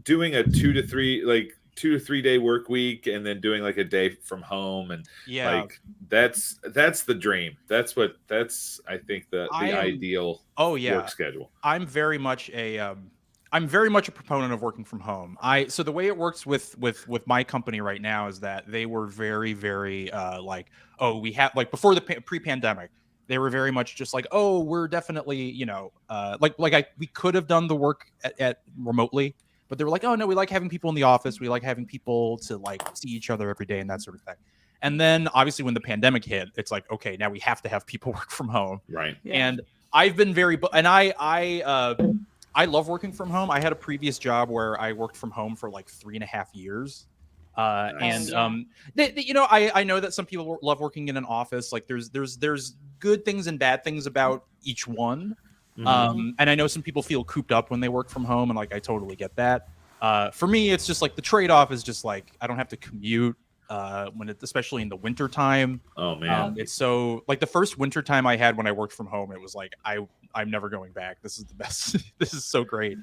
A: doing a 2 to 3 day work week and then doing like a day from home and like that's the dream. That's I think the ideal work schedule.
F: I'm very much a proponent of working from home. So the way it works with my company right now is that they were very, very we have like before the pre-pandemic, they were very much just like, oh, we're definitely, we could have done the work at remotely. But they were like, oh, no, we like having people in the office. We like having people to like see each other every day and that sort of thing. And then obviously when the pandemic hit, it's like, okay, now we have to have people work from home.
A: Right.
F: Yeah. And I've been I love working from home. I had a previous job where I worked from home for like 3.5 years. I know that some people love working in an office. Like there's good things and bad things about each one. Mm-hmm. And I know some people feel cooped up when they work from home, and like I totally get that. For me, it's just like the trade-off is just like I don't have to commute especially in the winter time.
A: Oh man,
F: it's so like the first winter time I had when I worked from home, it was like I'm never going back. This is the best. This is so great.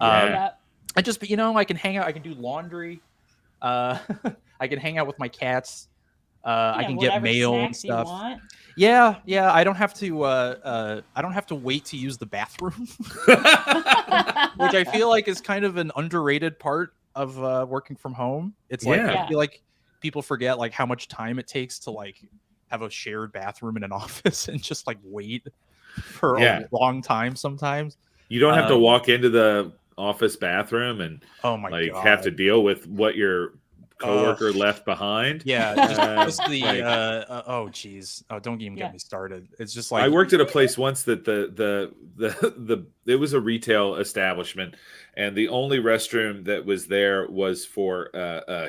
F: I just I can hang out. I can do laundry. I can hang out with my cats. I can get mail and stuff. Yeah. I don't have to wait to use the bathroom, which I feel like is kind of an underrated part of working from home. It's like I feel like people forget like how much time it takes to like have a shared bathroom in an office and just like wait for a long time. Sometimes
A: you don't have to walk into the office bathroom and God. Have to deal with what your coworker left behind.
F: Just the oh geez, don't even get me started. It's just like
A: I worked at a place once that it was a retail establishment, and the only restroom that was there was for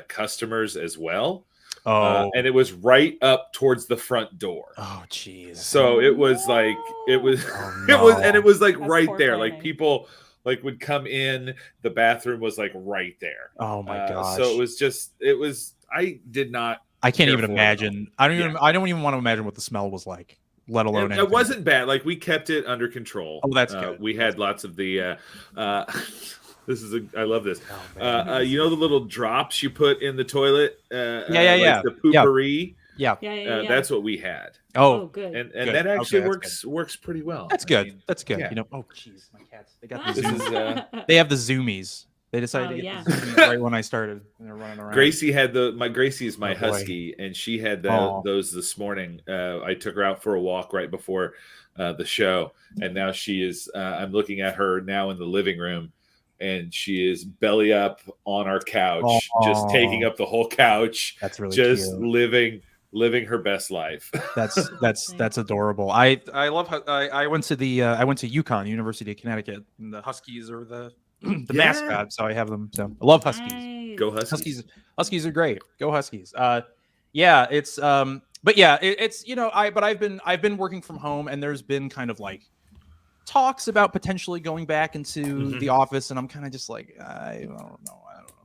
A: customers as well. and it was right up towards the front door.
F: Oh, jeez.
A: So it was like it was like
B: That's
A: right
B: poor
A: there.
B: planning.
A: Like people like would come in. The bathroom was like right there.
F: Oh my gosh.
A: So it was. I did not.
F: I can't
A: care
F: even
A: for it
F: imagine.
A: at all.
F: I don't even want to imagine what the smell was like, let alone
A: It
F: anything.
A: wasn't bad. Like we kept it under control.
F: Oh, that's good.
A: We had lots of the. I love this.
F: Oh,
A: you know the little drops you put in the toilet.
F: Yeah.
A: Like the poopery.
F: Yeah.
A: That's what we had.
F: Oh,
B: good.
A: And
F: Good.
A: that actually
F: Okay,
A: works pretty well.
F: that's
A: I
F: good.
A: mean,
F: That's good.
A: yeah.
F: You know. Oh, jeez, my cats. They got the
A: This
F: zoomies.
A: is
F: They have the zoomies. They decided to get the zoomies right when I started, and they're running around.
A: Gracie had Gracie is my
F: Oh, boy.
A: husky, and she had those this morning. I took her out for a walk right before the show, and now she is. I'm looking at her now in the living room, and she is belly up on our couch, just taking up the whole couch.
F: That's really
A: just
F: cute.
A: living her best life.
F: That's adorable. I love. I went to UConn, University of Connecticut, and the Huskies are the mascot, so I have them. So I love Huskies.
B: Nice.
A: Go Huskies.
F: Huskies are great. Go Huskies. Yeah, it's but yeah, it's I've been working from home, and there's been kind of like talks about potentially going back into the office, and I'm kind of just like, I don't know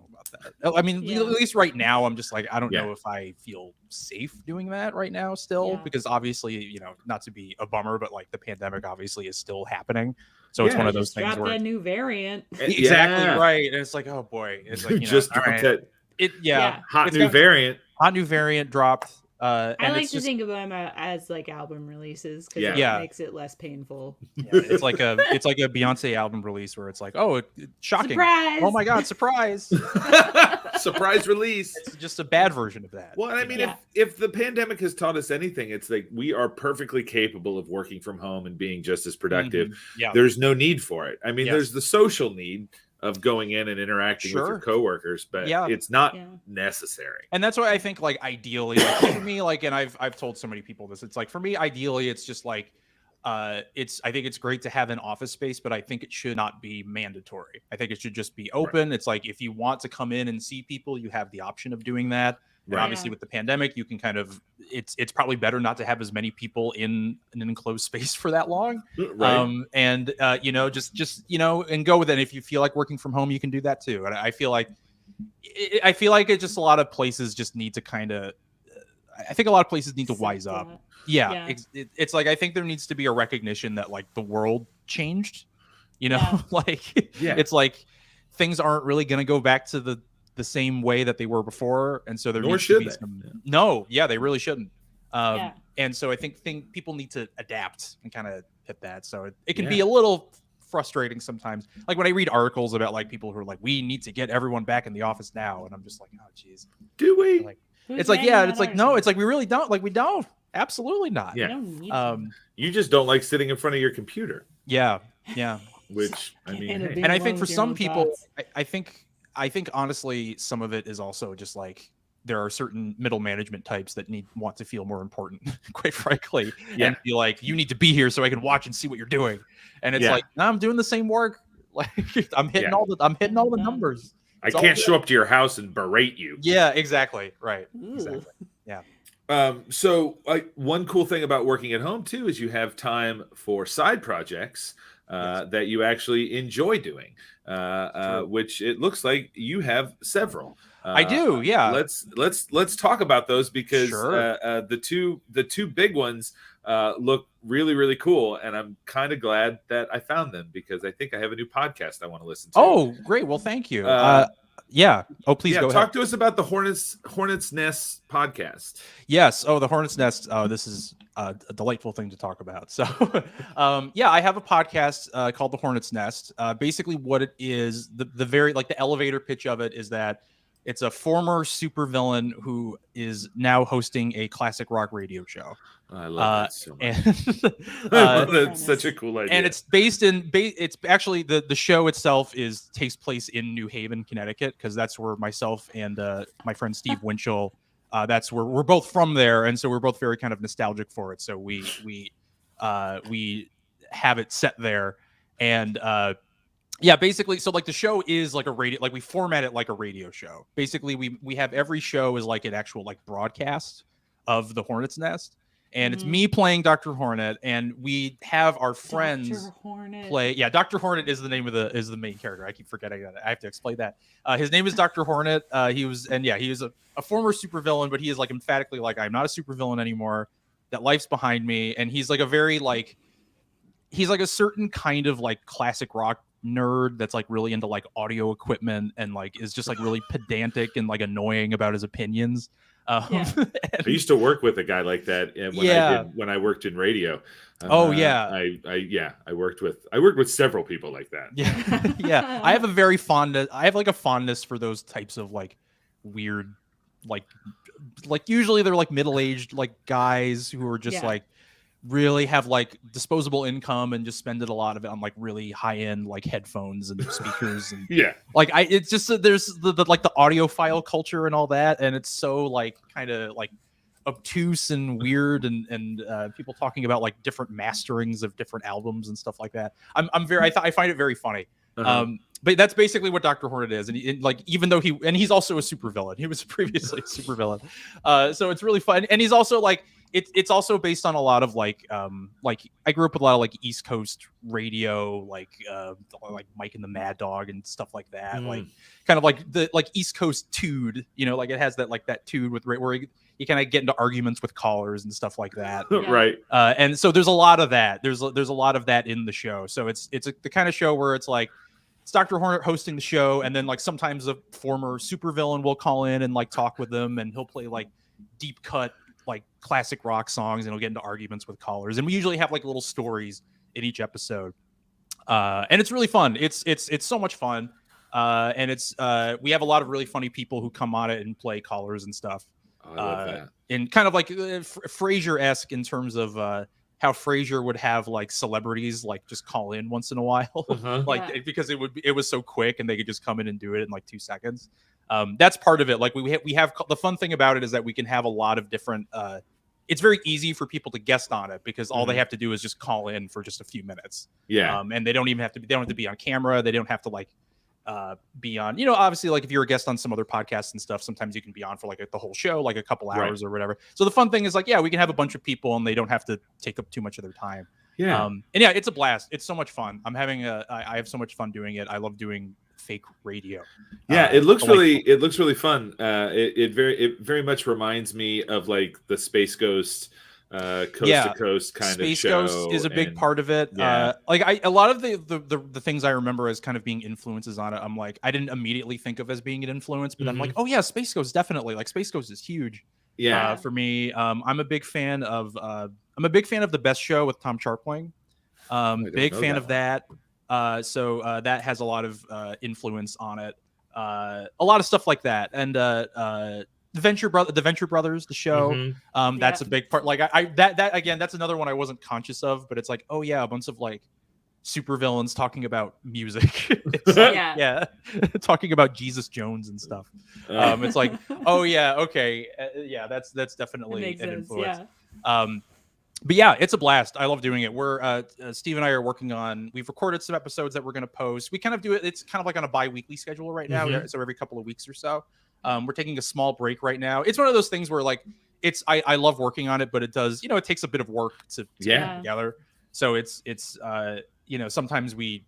F: about that. I mean, at least right now, I'm just like, I don't know if I feel safe doing that right now still, because obviously, not to be a bummer, but like the pandemic obviously is still happening. So it's one of those things
B: dropped
F: where
B: that new variant.
F: exactly right, and it's like, oh boy, it's like
A: just dropped that hot new variant.
F: Hot new variant dropped.
B: I like to think of them as like album releases because it makes it less painful.
F: Yeah, it's like a Beyonce album release where it's like, oh, shocking!
B: Surprise!
F: Oh my god, surprise!
A: Surprise release.
F: It's just a bad version of that.
A: Well, I mean, if the pandemic has taught us anything, it's like we are perfectly capable of working from home and being just as productive.
F: Yeah,
A: there's no need for it. I mean, there's the social need of going in and interacting with your coworkers, but it's not necessary.
F: And that's why I think, like, ideally, like for me, like, and I've told so many people this, it's like, for me, ideally, it's just like, I think it's great to have an office space, but I think it should not be mandatory. I think it should just be open. Right. It's like, if you want to come in and see people, you have the option of doing that. And obviously with the pandemic, you can kind of, it's probably better not to have as many people in an enclosed space for that long. Right. And and go with it. And if you feel like working from home, you can do that too. And I feel like it just, a lot of places just need to kind of, I think a lot of places need to wise up. Yeah. It's like, I think there needs to be a recognition that like the world changed, it's like things aren't really going to go back to the same way that they were before, and so there needs to be some. No, they really shouldn't. And so I think people need to adapt and kind of hit that. So it can be a little frustrating sometimes. Like when I read articles about like people who are like, we need to get everyone back in the office now, and I'm just like, oh geez,
A: do we?
F: Like, it's like it's like no, it's like we really don't. Like we don't. Absolutely not.
A: Yeah. You just don't like sitting in front of your computer.
F: Yeah.
A: Which I mean,
F: and I think for some people, I think honestly, some of it is also just like there are certain middle management types that want to feel more important, quite frankly, and be like, you need to be here so I can watch and see what you're doing. And it's like, no, I'm doing the same work. Like I'm hitting all the numbers.
A: I can't show up to your house and berate you.
F: Yeah, exactly. Right. Exactly. Yeah.
A: So one cool thing about working at home too is you have time for side projects that you actually enjoy doing, which it looks like you have several.
F: I do, yeah.
A: Let's talk about those because the two big ones look really, really cool, and I'm kind of glad that I found them because I think I have a new podcast I want to listen to.
F: Oh, great! Well, thank you. Yeah. Oh, please go ahead.
A: Talk to us about the Hornet's Nest podcast.
F: Yes. Oh, the Hornet's Nest. This is a delightful thing to talk about. So, I have a podcast called the Hornet's Nest. Basically, what it is, the very like the elevator pitch of it is that it's a former supervillain who is now hosting a classic rock radio show.
A: I love that so much. That's such a cool idea.
F: And it's based in. It's actually the show itself takes place in New Haven, Connecticut, because that's where myself and my friend Steve Winchell. That's where we're both from there, and so we're both very kind of nostalgic for it. So we have it set there, and Yeah, basically, so like the show is like a radio, like we format it like a radio show. Basically, we have every show is like an actual like broadcast of the Hornet's Nest, and it's me playing Dr. Hornet, and we have our friends play. Yeah, Dr. Hornet is the name of the main character. I keep forgetting that. I have to explain that. His name is Dr. Hornet. He was a former supervillain, but he is like emphatically like, I'm not a supervillain anymore. That life's behind me, and he's like a very like, he's like a certain kind of like classic rock nerd that's like really into like audio equipment and like is just like really pedantic and like annoying about his opinions.
A: I used to work with a guy like that when I worked in radio. I worked with several people like that.
F: Yeah. I have a fondness for those types of like weird like usually they're like middle-aged like guys who are just like really have like disposable income and just spend it a lot of it on like really high-end like headphones and speakers and like it's just there's the like the audiophile culture and all that, and it's so like kind of like obtuse and weird and people talking about like different masterings of different albums and stuff like that. I find it very funny. But that's basically what Dr. Hornet is, and like even though he's also a supervillain. He was previously a supervillain, so it's really fun. And he's also like it's also based on a lot of like I grew up with a lot of like East Coast radio, like Mike and the Mad Dog and stuff like that, like kind of like the like East Coast tude, you know, like it has that like that tude with where you kind of get into arguments with callers and stuff like that,
A: right?
F: And so there's a lot of that. There's a lot of that in the show. So it's the kind of show where it's like it's Dr. Hornet hosting the show, and then like sometimes a former supervillain will call in and like talk with them, and he'll play like deep cut like classic rock songs, and he'll get into arguments with callers. And we usually have like little stories in each episode, and it's really fun. It's so much fun, and it's we have a lot of really funny people who come on it and play callers and stuff.
A: I love that.
F: And kind of like Frasier-esque in terms of how Frasier would have like celebrities like just call in once in a while, because it was so quick and they could just come in and do it in like 2 seconds. That's part of it. Like we have the fun thing about it is that we can have a lot of different. It's very easy for people to guest on it because all they have to do is just call in for just a few minutes.
A: Yeah.
F: And they don't have to be on camera. They don't have to like be on, you know, obviously like if you're a guest on some other podcasts and stuff, sometimes you can be on for like the whole show, like a couple hours or whatever. So the fun thing is like, we can have a bunch of people and they don't have to take up too much of their time.
A: Yeah.
F: And it's a blast. It's so much fun. I have so much fun doing it. I love doing fake radio.
A: It looks really fun. It very much reminds me of like the Space Ghost coast to coast kind of show.
F: Space Ghost is a big part of it. Like a lot of the things I remember as kind of being influences on it, I'm like, I didn't immediately think of as being an influence, but I'm like, oh yeah, Space Ghost definitely. Like Space Ghost is huge. For me, I'm a big fan of The Best Show with Tom Scharpling. Big fan of that. So that has a lot of influence on it. A lot of stuff like that, and the Venture Brothers, the show. That's a big part. Like that again, that's another one I wasn't conscious of, but it's like, oh yeah, a bunch of like supervillains talking about music. Talking about Jesus Jones and stuff. It's like, oh yeah, okay, that's definitely an influence. But yeah, it's a blast. I love doing it. We're Steve and I are working on. We've recorded some episodes that we're going to post. We kind of do it. It's kind of like on a bi-weekly schedule right now, so every couple of weeks or so. We're taking a small break right now. It's one of those things where like I love working on it, but it does, it takes a bit of work to get together. So it's sometimes we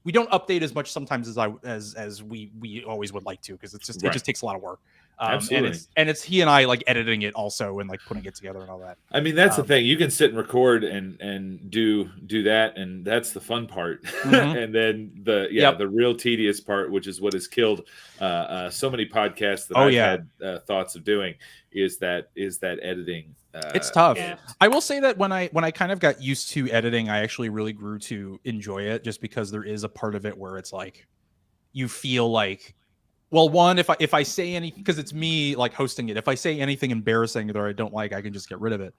F: don't update as much sometimes as we always would like to, because it just takes a lot of work.
A: Absolutely.
F: And it's he and I like editing it also and like putting it together and all that.
A: I mean, that's the thing. You can sit and record and do that, and that's the fun part. And then the real tedious part, which is what has killed so many podcasts that I've had thoughts of doing, is that editing.
F: It's tough. I will say that when I kind of got used to editing, I actually really grew to enjoy it, just because there is a part of it where it's like you feel like, well, one, if I say anything, because it's me like hosting it, if I say anything embarrassing that I don't like, I can just get rid of it.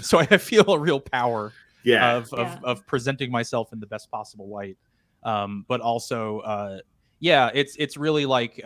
F: So I feel a real power of presenting myself in the best possible light. But also, it's really like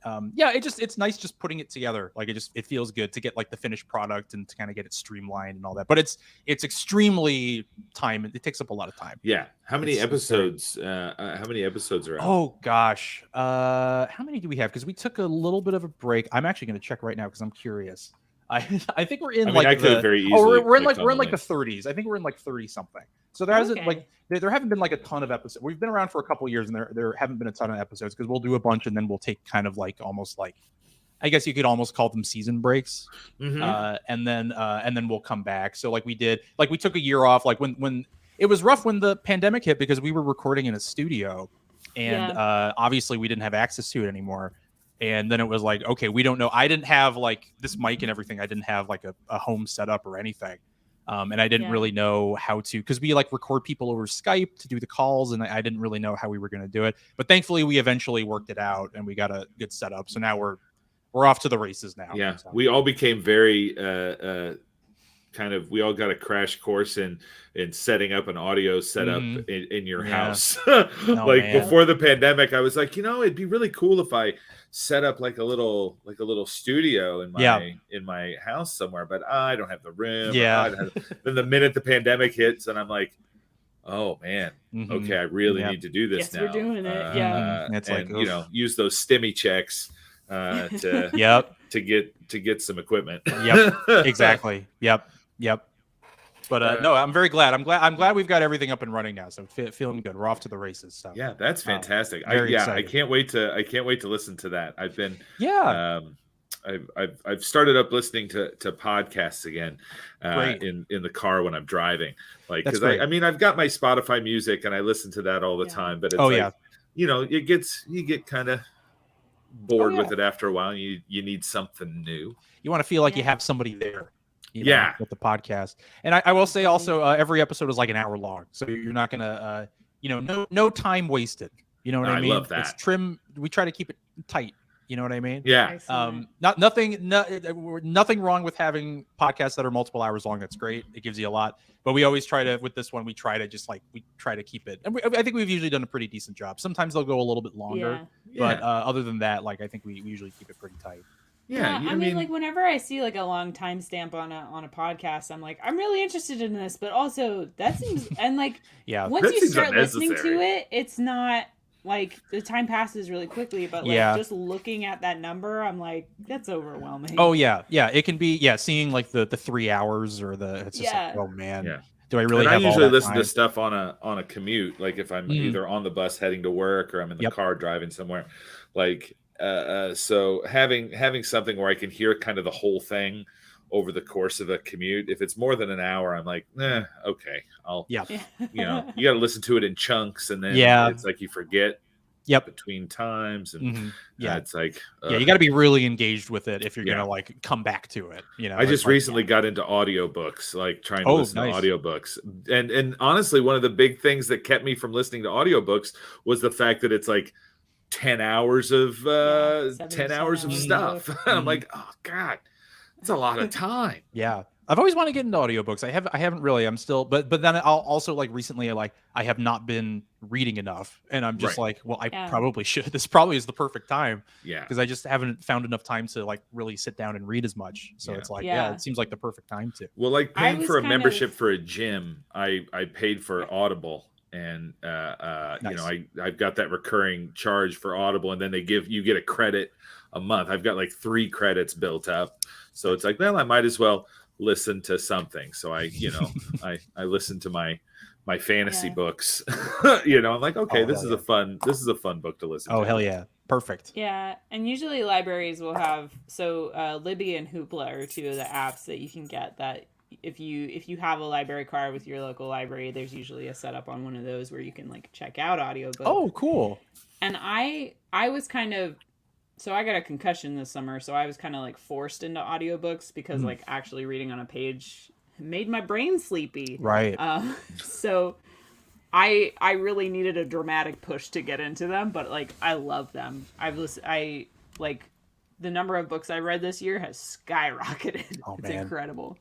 F: yeah, it's nice just putting it together. Like it feels good to get like the finished product and to kind of get it streamlined and all that. But it's extremely time. It takes up a lot of time.
A: Yeah. How many episodes? How many episodes are out?
F: Oh gosh, how many do we have? Because we took a little bit of a break. I'm actually going to check right now because I'm curious. I think we're in
A: I could have very easily.
F: We're in like the 30s. I think we're in like 30 something. So there hasn't like there haven't been like a ton of episodes. We've been around for a couple of years, and there haven't been a ton of episodes because we'll do a bunch and then we'll take kind of like almost like, I guess you could almost call them season breaks, and then we'll come back. So like we took a year off, like when it was rough when the pandemic hit because we were recording in a studio, and obviously we didn't have access to it anymore. And then it was like, okay, we don't know. I didn't have like this mic and everything. I didn't have like a home setup or anything. And I didn't really know how to, because we like record people over Skype to do the calls, and I didn't really know how we were going to do it. But thankfully, we eventually worked it out, and we got a good setup. So now we're off to the races now.
A: Yeah,
F: so.
A: We all became very we all got a crash course in setting up an audio setup in your house. Before the pandemic, I was like, it'd be really cool if I set up like a little studio in my house somewhere, but I don't have the room. Then the minute the pandemic hits, and I'm like, oh man, okay, I really need to do this now.
B: We're doing it.
F: It's
A: and
F: like,
A: use those stimmy checks to get some equipment.
F: Exactly. Yep. But no, I'm very glad. I'm glad we've got everything up and running now. So feeling good. We're off to the races. So
A: yeah, that's fantastic.
F: Excited.
A: I can't wait to listen to that. I've been I've started up listening to podcasts again in the car when I'm driving. Like, because I mean I've got my Spotify music and I listen to that all the time, but it's you get kind of bored with it after a while. You need something new.
F: You want to feel like you have somebody there. With the podcast. And I will say also, every episode is like an hour long, so you're not gonna no time wasted. You know what I mean?
A: I love that.
F: It's trim. We try to keep it tight. You know what I mean?
A: Yeah.
F: Nothing wrong with having podcasts that are multiple hours long. That's great. It gives you a lot. But we always try to, with this one, we try to keep it. And I think we've usually done a pretty decent job. Sometimes they'll go a little bit longer, but other than that, like I think we usually keep it pretty tight.
B: Yeah, I mean, like whenever I see like a long timestamp on a podcast, I'm like, I'm really interested in this, but also that seems once you start listening to it, it's not like the time passes really quickly, but like just looking at that number, I'm like, that's overwhelming.
F: Oh yeah, it can be seeing like the 3 hours or it's just like, oh man. Yeah. Do I really?
A: And
F: have
A: I usually
F: all that
A: listen
F: time?
A: to stuff on a commute, like if I'm either on the bus heading to work or I'm in the car driving somewhere, like. So having something where I can hear kind of the whole thing over the course of a commute, if it's more than an hour, I'm like, okay, I'll, you got to listen to it in chunks, and then it's like you forget between times, and it's like,
F: you got to be really engaged with it if you're gonna like come back to it.
A: I just recently got into audiobooks, like trying to listen to audiobooks, and honestly, one of the big things that kept me from listening to audiobooks was the fact that it's like 10 hours of stuff. I'm like, oh god, that's a lot of time.
F: I've always wanted to get into audiobooks. I haven't really. I'm still, but then I'll also like recently, like I have not been reading enough, and I'm just like, well, I probably should. This probably is the perfect time. Because I just haven't found enough time to like really sit down and read as much. So it's like, it seems like the perfect time to.
A: Well, like paying for a membership for a gym, I paid for Audible. And I've got that recurring charge for Audible, and then you get a credit a month. I've got like 3 credits built up, so it's like, well, I might as well listen to something. So I listen to my fantasy books. I'm like, okay, this is a fun book to listen to.
F: Oh hell yeah, perfect.
B: Yeah, and usually libraries will have Libby and Hoopla are 2 of the apps that you can get that. If you have a library card with your local library, there's usually a setup on one of those where you can like check out audiobooks.
F: Oh, cool.
B: And I was kind of, so I got a concussion this summer, so I was kind of like forced into audiobooks because like actually reading on a page made my brain sleepy.
F: Right.
B: So I really needed a dramatic push to get into them, but like I love them. I like the number of books I read this year has skyrocketed.
F: Oh,
B: it's incredible.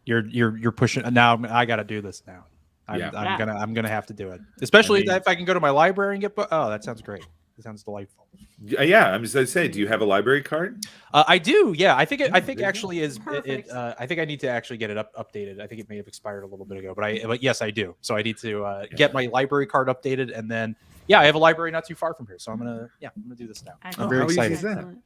F: You're pushing now. I got to do this now. I'm gonna have to do it, especially if I can go to my library and get. Oh, that sounds great. It sounds delightful.
A: Yeah, I'm just gonna say, do you have a library card?
F: I do. Yeah, I think actually is
B: Perfect.
F: I think I need to actually get it updated. I think it may have expired a little bit ago, but yes, I do. So I need to get my library card updated, and then I have a library not too far from here. So I'm gonna do this now. I'm very excited.
B: Excellent.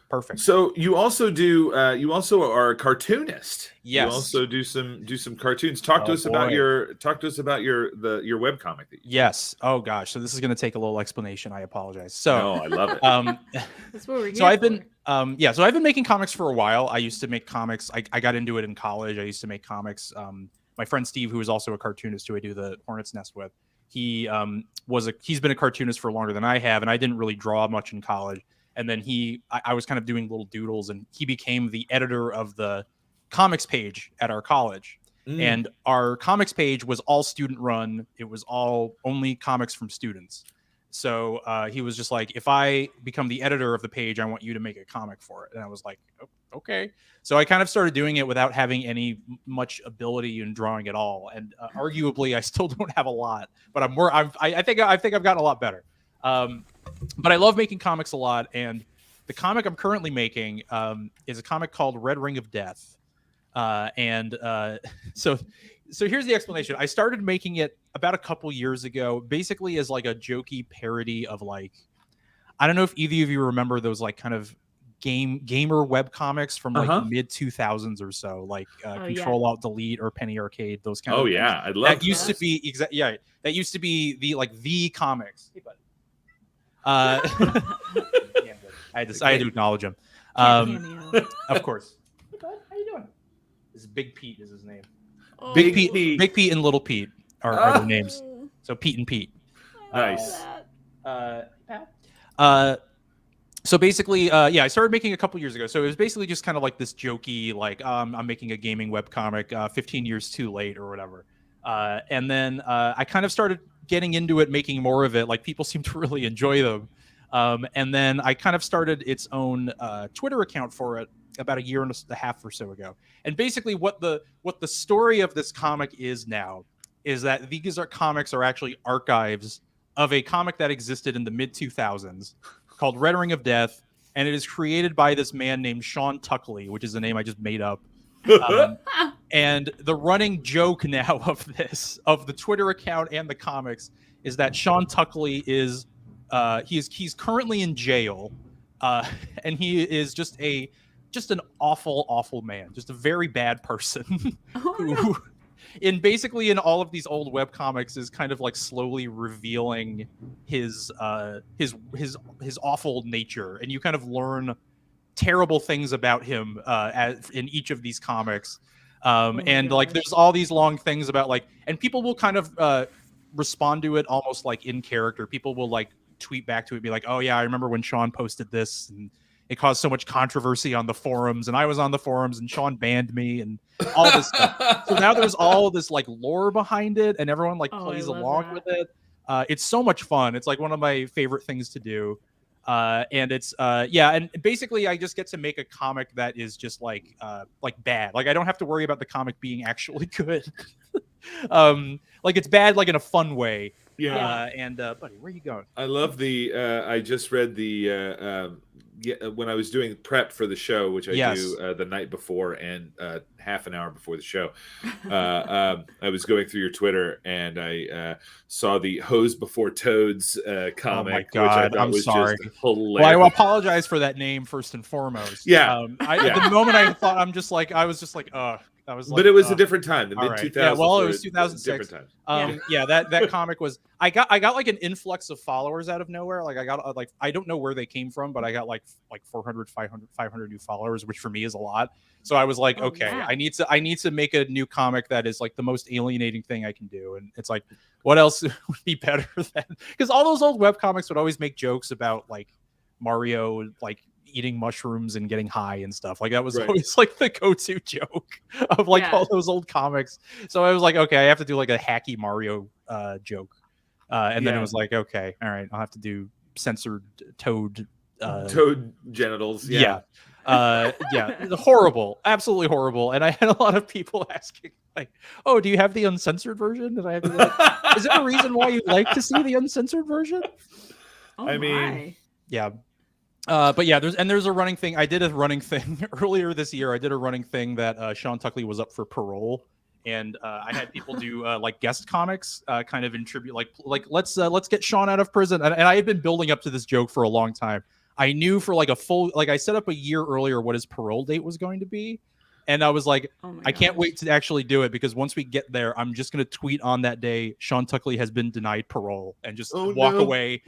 F: Perfect.
A: So you also do. You also are a cartoonist.
F: Yes.
A: You also do some cartoons. Talk to us about your web comic.
F: Yes. Oh gosh. So this is going to take a little explanation. I apologize. So
A: no, I love it.
B: That's what we're
F: so I've been so I've been making comics for a while. I used to make comics. I got into it in college. I used to make comics. My friend Steve, who is also a cartoonist, who I do the Hornet's Nest with, he's been a cartoonist for longer than I have, and I didn't really draw much in college. And then I was kind of doing little doodles, and he became the editor of the comics page at our college. And our comics page was all student run. It was all only comics from students. So he was just like, if I become the editor of the page, I want you to make a comic for it. And I was like, oh, okay. So I kind of started doing it without having any much ability in drawing at all. And arguably, I still don't have a lot, but I think I've gotten a lot better. But I love making comics a lot, and the comic I'm currently making is a comic called Red Ring of Death. So here's the explanation. I started making it about a couple years ago, basically as like a jokey parody of like, I don't know if either of you remember those like kind of gamer web comics from like mid 2000s or so, like Control Alt Delete or Penny Arcade, those kind of things.
A: I love
F: that. Used to be that used to be the comics. Hey, buddy. I had to acknowledge him. Of course. Hey, bud, how you doing? This is Big Pete is his name.
B: Oh,
F: Big Pete and Little Pete are their names. So Pete and Pete.
A: Nice.
F: So basically, I started making a couple years ago. So it was basically just kind of like this jokey, like I'm making a gaming webcomic 15 years too late or whatever. And then I kind of started getting into it, making more of it. Like people seem to really enjoy them. And then I kind of started its own Twitter account for it about a year and a half or so ago. And basically what the story of this comic is now is that these comics are actually archives of a comic that existed in the mid 2000s called Red Ring of Death. And it is created by this man named Sean Tuckley, which is a name I just made up. And the running joke now of the Twitter account and the comics is that Sean Tuckley is he's currently in jail, and he is just an awful man, just a very bad person who in all of these old web comics is kind of like slowly revealing his awful nature, and you kind of learn terrible things about him in each of these comics. Like there's all these long things about like, and people will kind of respond to it almost like in character. People will like tweet back to it, be like, oh yeah, I remember when Sean posted this and it caused so much controversy on the forums, and I was on the forums and Sean banned me and all this stuff. So now there's all this like lore behind it, and everyone like plays along with it. It's so much fun. It's like one of my favorite things to do. And it's and basically I just get to make a comic that is just like bad. Like I don't have to worry about the comic being actually good. Like it's bad like in a fun way. Buddy, where are you going?
A: I love I just read when I was doing prep for the show, which I do the night before and half an hour before the show. I was going through your Twitter and I saw the Hose Before Toads comic.
F: Oh my God,
A: which I thought
F: I'm
A: was
F: sorry.
A: Just hilarious.
F: Well, I apologize for that name first and foremost.
A: Yeah.
F: At the moment I thought I was just like, I was like,
A: but it was a different time, the mid 2000s.
F: Yeah, well, it was 2006.
A: Different time.
F: That comic was. I got like an influx of followers out of nowhere. Like I got like I don't know where they came from, but I got like 400, 500 new followers, which for me is a lot. So I was like, I need to make a new comic that is like the most alienating thing I can do. And it's like, what else would be better than? Because all those old web comics would always make jokes about like Mario, like eating mushrooms and getting high and stuff. Like that was always like the go-to joke of like all those old comics. So I was like, okay, I have to do like a hacky Mario joke. And then it was like, okay, all right, I'll have to do censored toad
A: genitals.
F: Horrible, absolutely horrible. And I had a lot of people asking like, oh, do you have the uncensored version? And I have to be like, is there a reason why you like to see the uncensored version?
B: Oh,
A: I mean,
B: my.
F: Yeah. But yeah, there's a running thing. I did a running thing earlier this year. I did a running thing that Sean Tuckley was up for parole, and I had people do like guest comics, kind of in tribute, like let's get Sean out of prison. And I had been building up to this joke for a long time. I knew for like I set up a year earlier what his parole date was going to be, and I was like,
B: Oh my
F: I can't
B: gosh.
F: wait to actually do it, because once we get there, I'm just going to tweet on that day, Sean Tuckley has been denied parole, and just walk away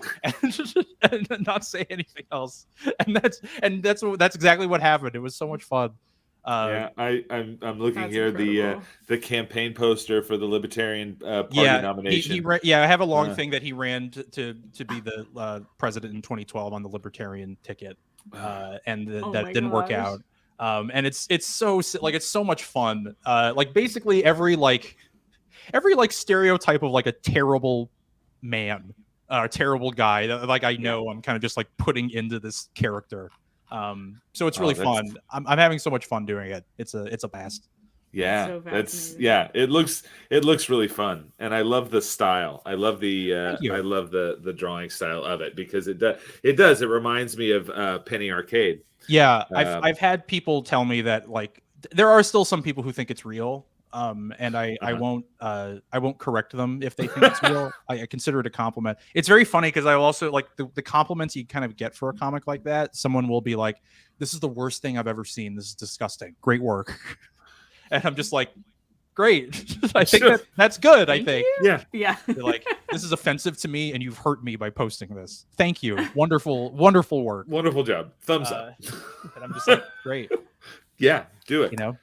F: and not say anything else. And that's exactly what happened. It was so much fun.
A: I'm looking
B: That's
A: here
B: incredible.
A: the campaign poster for the Libertarian Party
F: Yeah,
A: nomination.
F: I have a long thing that he ran to be the president in 2012 on the Libertarian ticket, and that didn't work out. And it's so much fun. Like basically every stereotype of like a terrible man, a terrible guy that like I know I'm kind of just like putting into this character. So it's really fun. I'm having so much fun doing it. It's a blast.
A: Yeah,
B: So
A: it looks really fun, and I love the style. I love the drawing style of it, because it reminds me of Penny Arcade.
F: Yeah, I've had people tell me that like there are still some people who think it's real, and I won't correct them if they think it's real. I consider it a compliment. It's very funny because I also like the compliments you kind of get for a comic like that. Someone will be like, "This is the worst thing I've ever seen. This is disgusting. Great work." And I'm just like, great. I think that's good. I think.
B: Yeah.
F: They're like, this is offensive to me, and you've hurt me by posting this. Thank you. Wonderful work.
A: Wonderful job. Thumbs up.
F: And I'm just like, great.
A: Yeah, do it.
F: You know.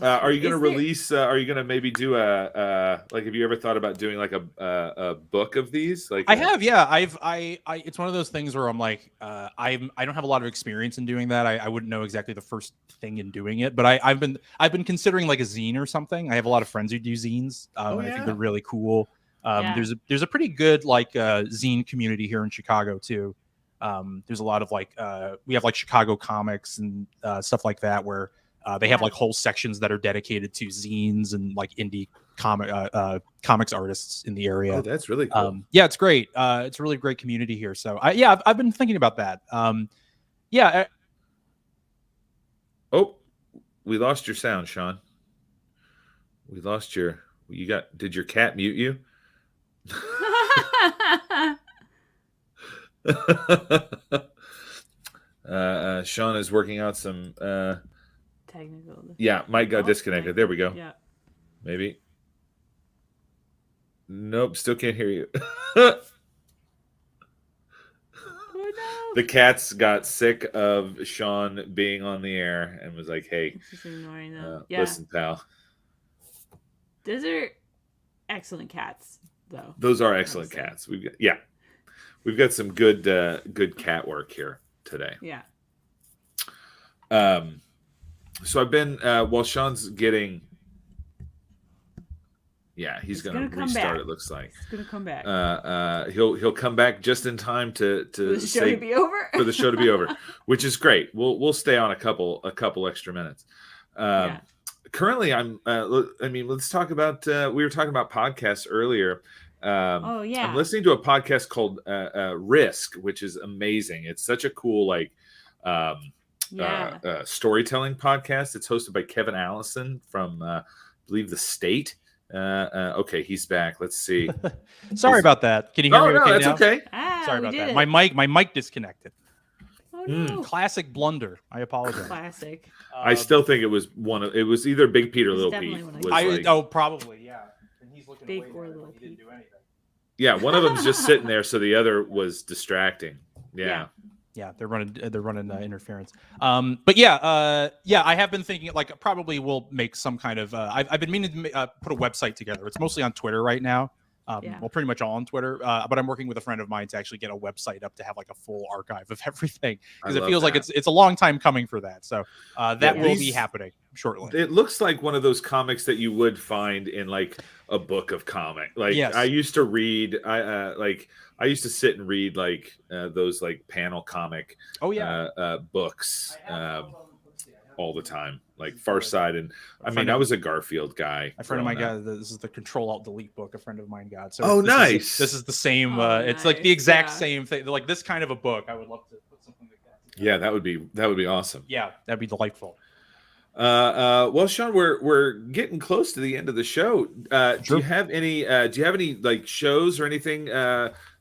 A: Are you going to release? Are you going to maybe do like? Have you ever thought about doing like a book of these? Like
F: I have, yeah. I it's one of those things where I'm like, I don't have a lot of experience in doing that. I wouldn't know exactly the first thing in doing it, but I've been considering like a zine or something. I have a lot of friends who do zines. I think they're really cool. There's a pretty good like zine community here in Chicago too. There's a lot of like we have like Chicago comics and stuff like that where. They have like whole sections that are dedicated to zines and like indie comics artists in the area.
A: Oh, that's really cool.
F: Yeah, it's great. It's a really great community here. So I've been thinking about that.
A: Oh, we lost your sound, Sean. We lost did your cat mute you? Sean is working out some
B: technical.
A: Yeah, Mike got disconnected. There we go.
B: Yeah.
A: Maybe. Nope, still can't hear you.
B: Oh no.
A: The cats got sick of Sean being on the air and was like, "Hey,
B: Just ignoring them.
A: Listen, pal.
B: Those are excellent cats, though.
A: Those are excellent cats. We've got some good cat work here today.
B: Yeah.
A: So I've been while Sean's getting. Yeah, he's gonna restart. It looks like
B: he's gonna come back.
A: He'll come back just in time to
B: for the show to be over.
A: For the show to be over, which is great. We'll stay on a couple extra minutes. Currently, let's talk about. We were talking about podcasts earlier. I'm listening to a podcast called Risk, which is amazing. It's such a cool storytelling podcast. It's hosted by Kevin Allison from I believe The State. Okay, he's back. Let's see.
F: Sorry about that. Can you hear me?
A: No, that's okay.
F: Sorry about that. My mic disconnected.
B: Oh no!
F: Classic blunder. I apologize.
B: Classic.
A: I still think it was it was either Big Pete or Little Pete.
F: Probably, yeah. And he's looking
B: Big
F: away
B: or
F: there,
B: Little
F: he didn't
B: Pete.
F: do anything.
A: Yeah, one of them's just sitting there, so the other was distracting. Yeah.
F: Yeah, they're running interference. I have been thinking like probably we'll make some kind of. I've been meaning to put a website together. It's mostly on Twitter right now. Well, pretty much all on Twitter. But I'm working with a friend of mine to actually get a website up to have like a full archive of everything because it feels like it's a long time coming for that. So that will be happening shortly.
A: It looks like one of those comics that you would find in like a book of comic. Like I used to read. I used to sit and read like those like panel comic books.
F: I have
A: all the time, like Far Side, and I was a Garfield guy.
F: A friend of mine got this is the Control Alt Delete book. A friend of mine got. So
A: nice.
F: This is the same. It's like the exact same thing. Like this kind of a book. I would love to put something like that together.
A: Yeah, that would be awesome.
F: Yeah, that'd be delightful.
A: Well, Sean, we're getting close to the end of the show.
F: Sure.
A: Do you have any like shows or anything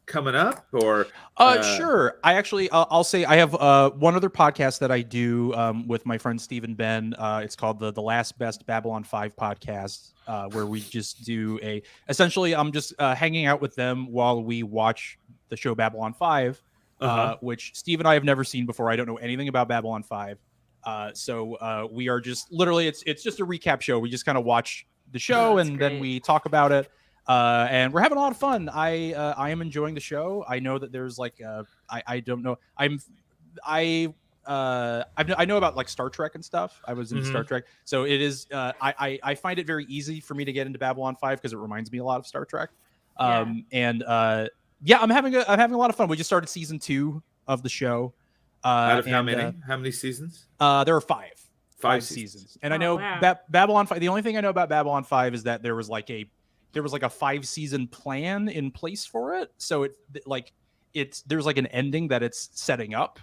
A: coming up, or
F: sure. I'll say I have one other podcast that I do with my friend Stephen Ben. It's called the Last Best Babylon 5 podcast, where we just do essentially I'm just hanging out with them while we watch the show Babylon 5, which Steve and I have never seen before. I don't know anything about Babylon 5. So we are just literally it's just a recap show. We just kind of watch the show and then we talk about it. And we're having a lot of fun. I am enjoying the show. I know that there's like I don't know. I know about like Star Trek and stuff. I was in Star Trek, so it is. I find it very easy for me to get into Babylon 5 because it reminds me a lot of Star Trek. I'm having a lot of fun. We just started season 2 of the show.
A: Out of how many seasons?
F: There are 5.
A: 5
F: seasons. And I know Babylon 5. The only thing I know about Babylon 5 is that there was like a 5-season plan in place for it. So there's like an ending that it's setting up,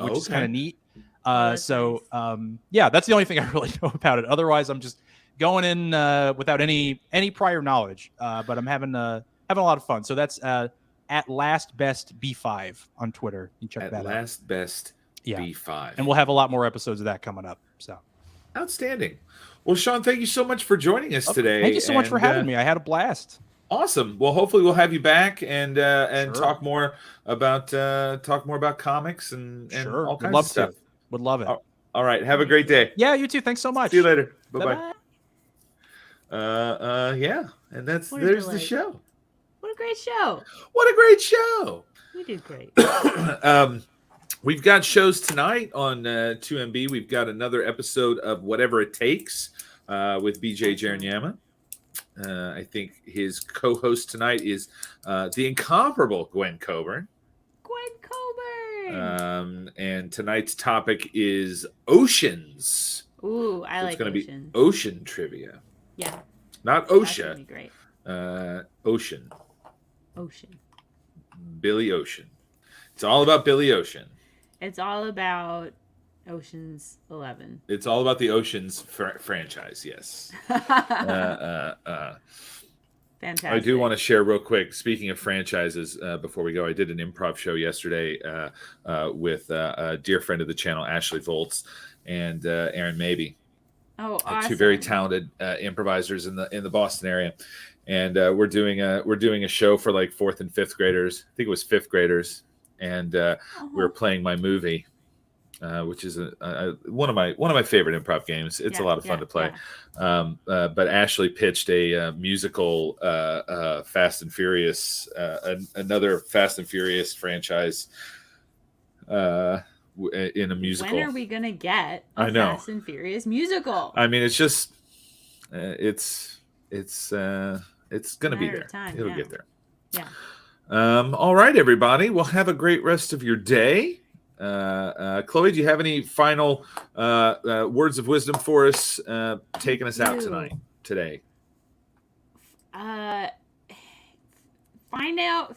F: which is kind of neat. That's the only thing I really know about it. Otherwise, I'm just going in without any prior knowledge. But I'm having a lot of fun. So that's at Last Best B5 on Twitter. You can check that out.
A: Last Best B5.
F: And we'll have a lot more episodes of that coming up. So
A: outstanding. Well, Sean, thank you so much for joining us today.
F: Thank you so much for having me. I had a blast.
A: Awesome. Well, hopefully we'll have you back and talk more about comics and all kinds of stuff.
F: Would love it.
A: All right. Have a great day.
F: Yeah, you too. Thanks so much.
A: See you later. Bye-bye. And there's the show.
B: What a great show.
A: What a great show.
B: We did great.
A: We've got shows tonight on 2MB. We've got another episode of Whatever It Takes with BJ Jeranyama. I think his co-host tonight is the incomparable Gwen Coburn. And tonight's topic is oceans.
B: Ooh, I like
A: it's going to be
B: ocean.
A: Ocean trivia.
B: Yeah.
A: Not OSHA.
B: That's gonna be great.
A: Ocean.
B: Billy
A: Ocean. It's all about Billy Ocean.
B: It's all about Ocean's 11.
A: It's all about the Ocean's franchise, yes.
B: Fantastic.
A: I do want to share real quick, speaking of franchises, before we go, I did an improv show yesterday with a dear friend of the channel, Ashley Volts, and Aaron Mabey.
B: Oh, awesome.
A: 2 very talented improvisers in the Boston area. And we're doing a show for like 4th and 5th graders. I think it was 5th graders. And we were playing my movie, which is one of my favorite improv games. It's a lot of fun to play. Yeah. But Ashley pitched a musical, Fast and Furious, another Fast and Furious franchise in a musical.
B: When are we gonna get a Fast and Furious musical?
A: I mean, it's just it's gonna be there. It'll get there.
B: Yeah.
A: All right, everybody. Well, have a great rest of your day. Chloe, do you have any final words of wisdom for us, taking us out today?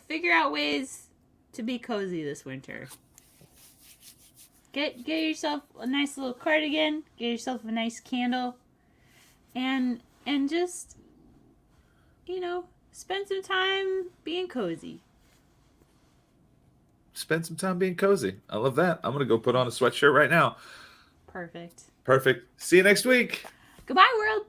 B: Figure out ways to be cozy this winter. Get yourself a nice little cardigan, get yourself a nice candle, and just, spend some time being cozy.
A: Spend some time being cozy. I love that. I'm going to go put on a sweatshirt right now.
B: Perfect.
A: See you next week.
B: Goodbye, world.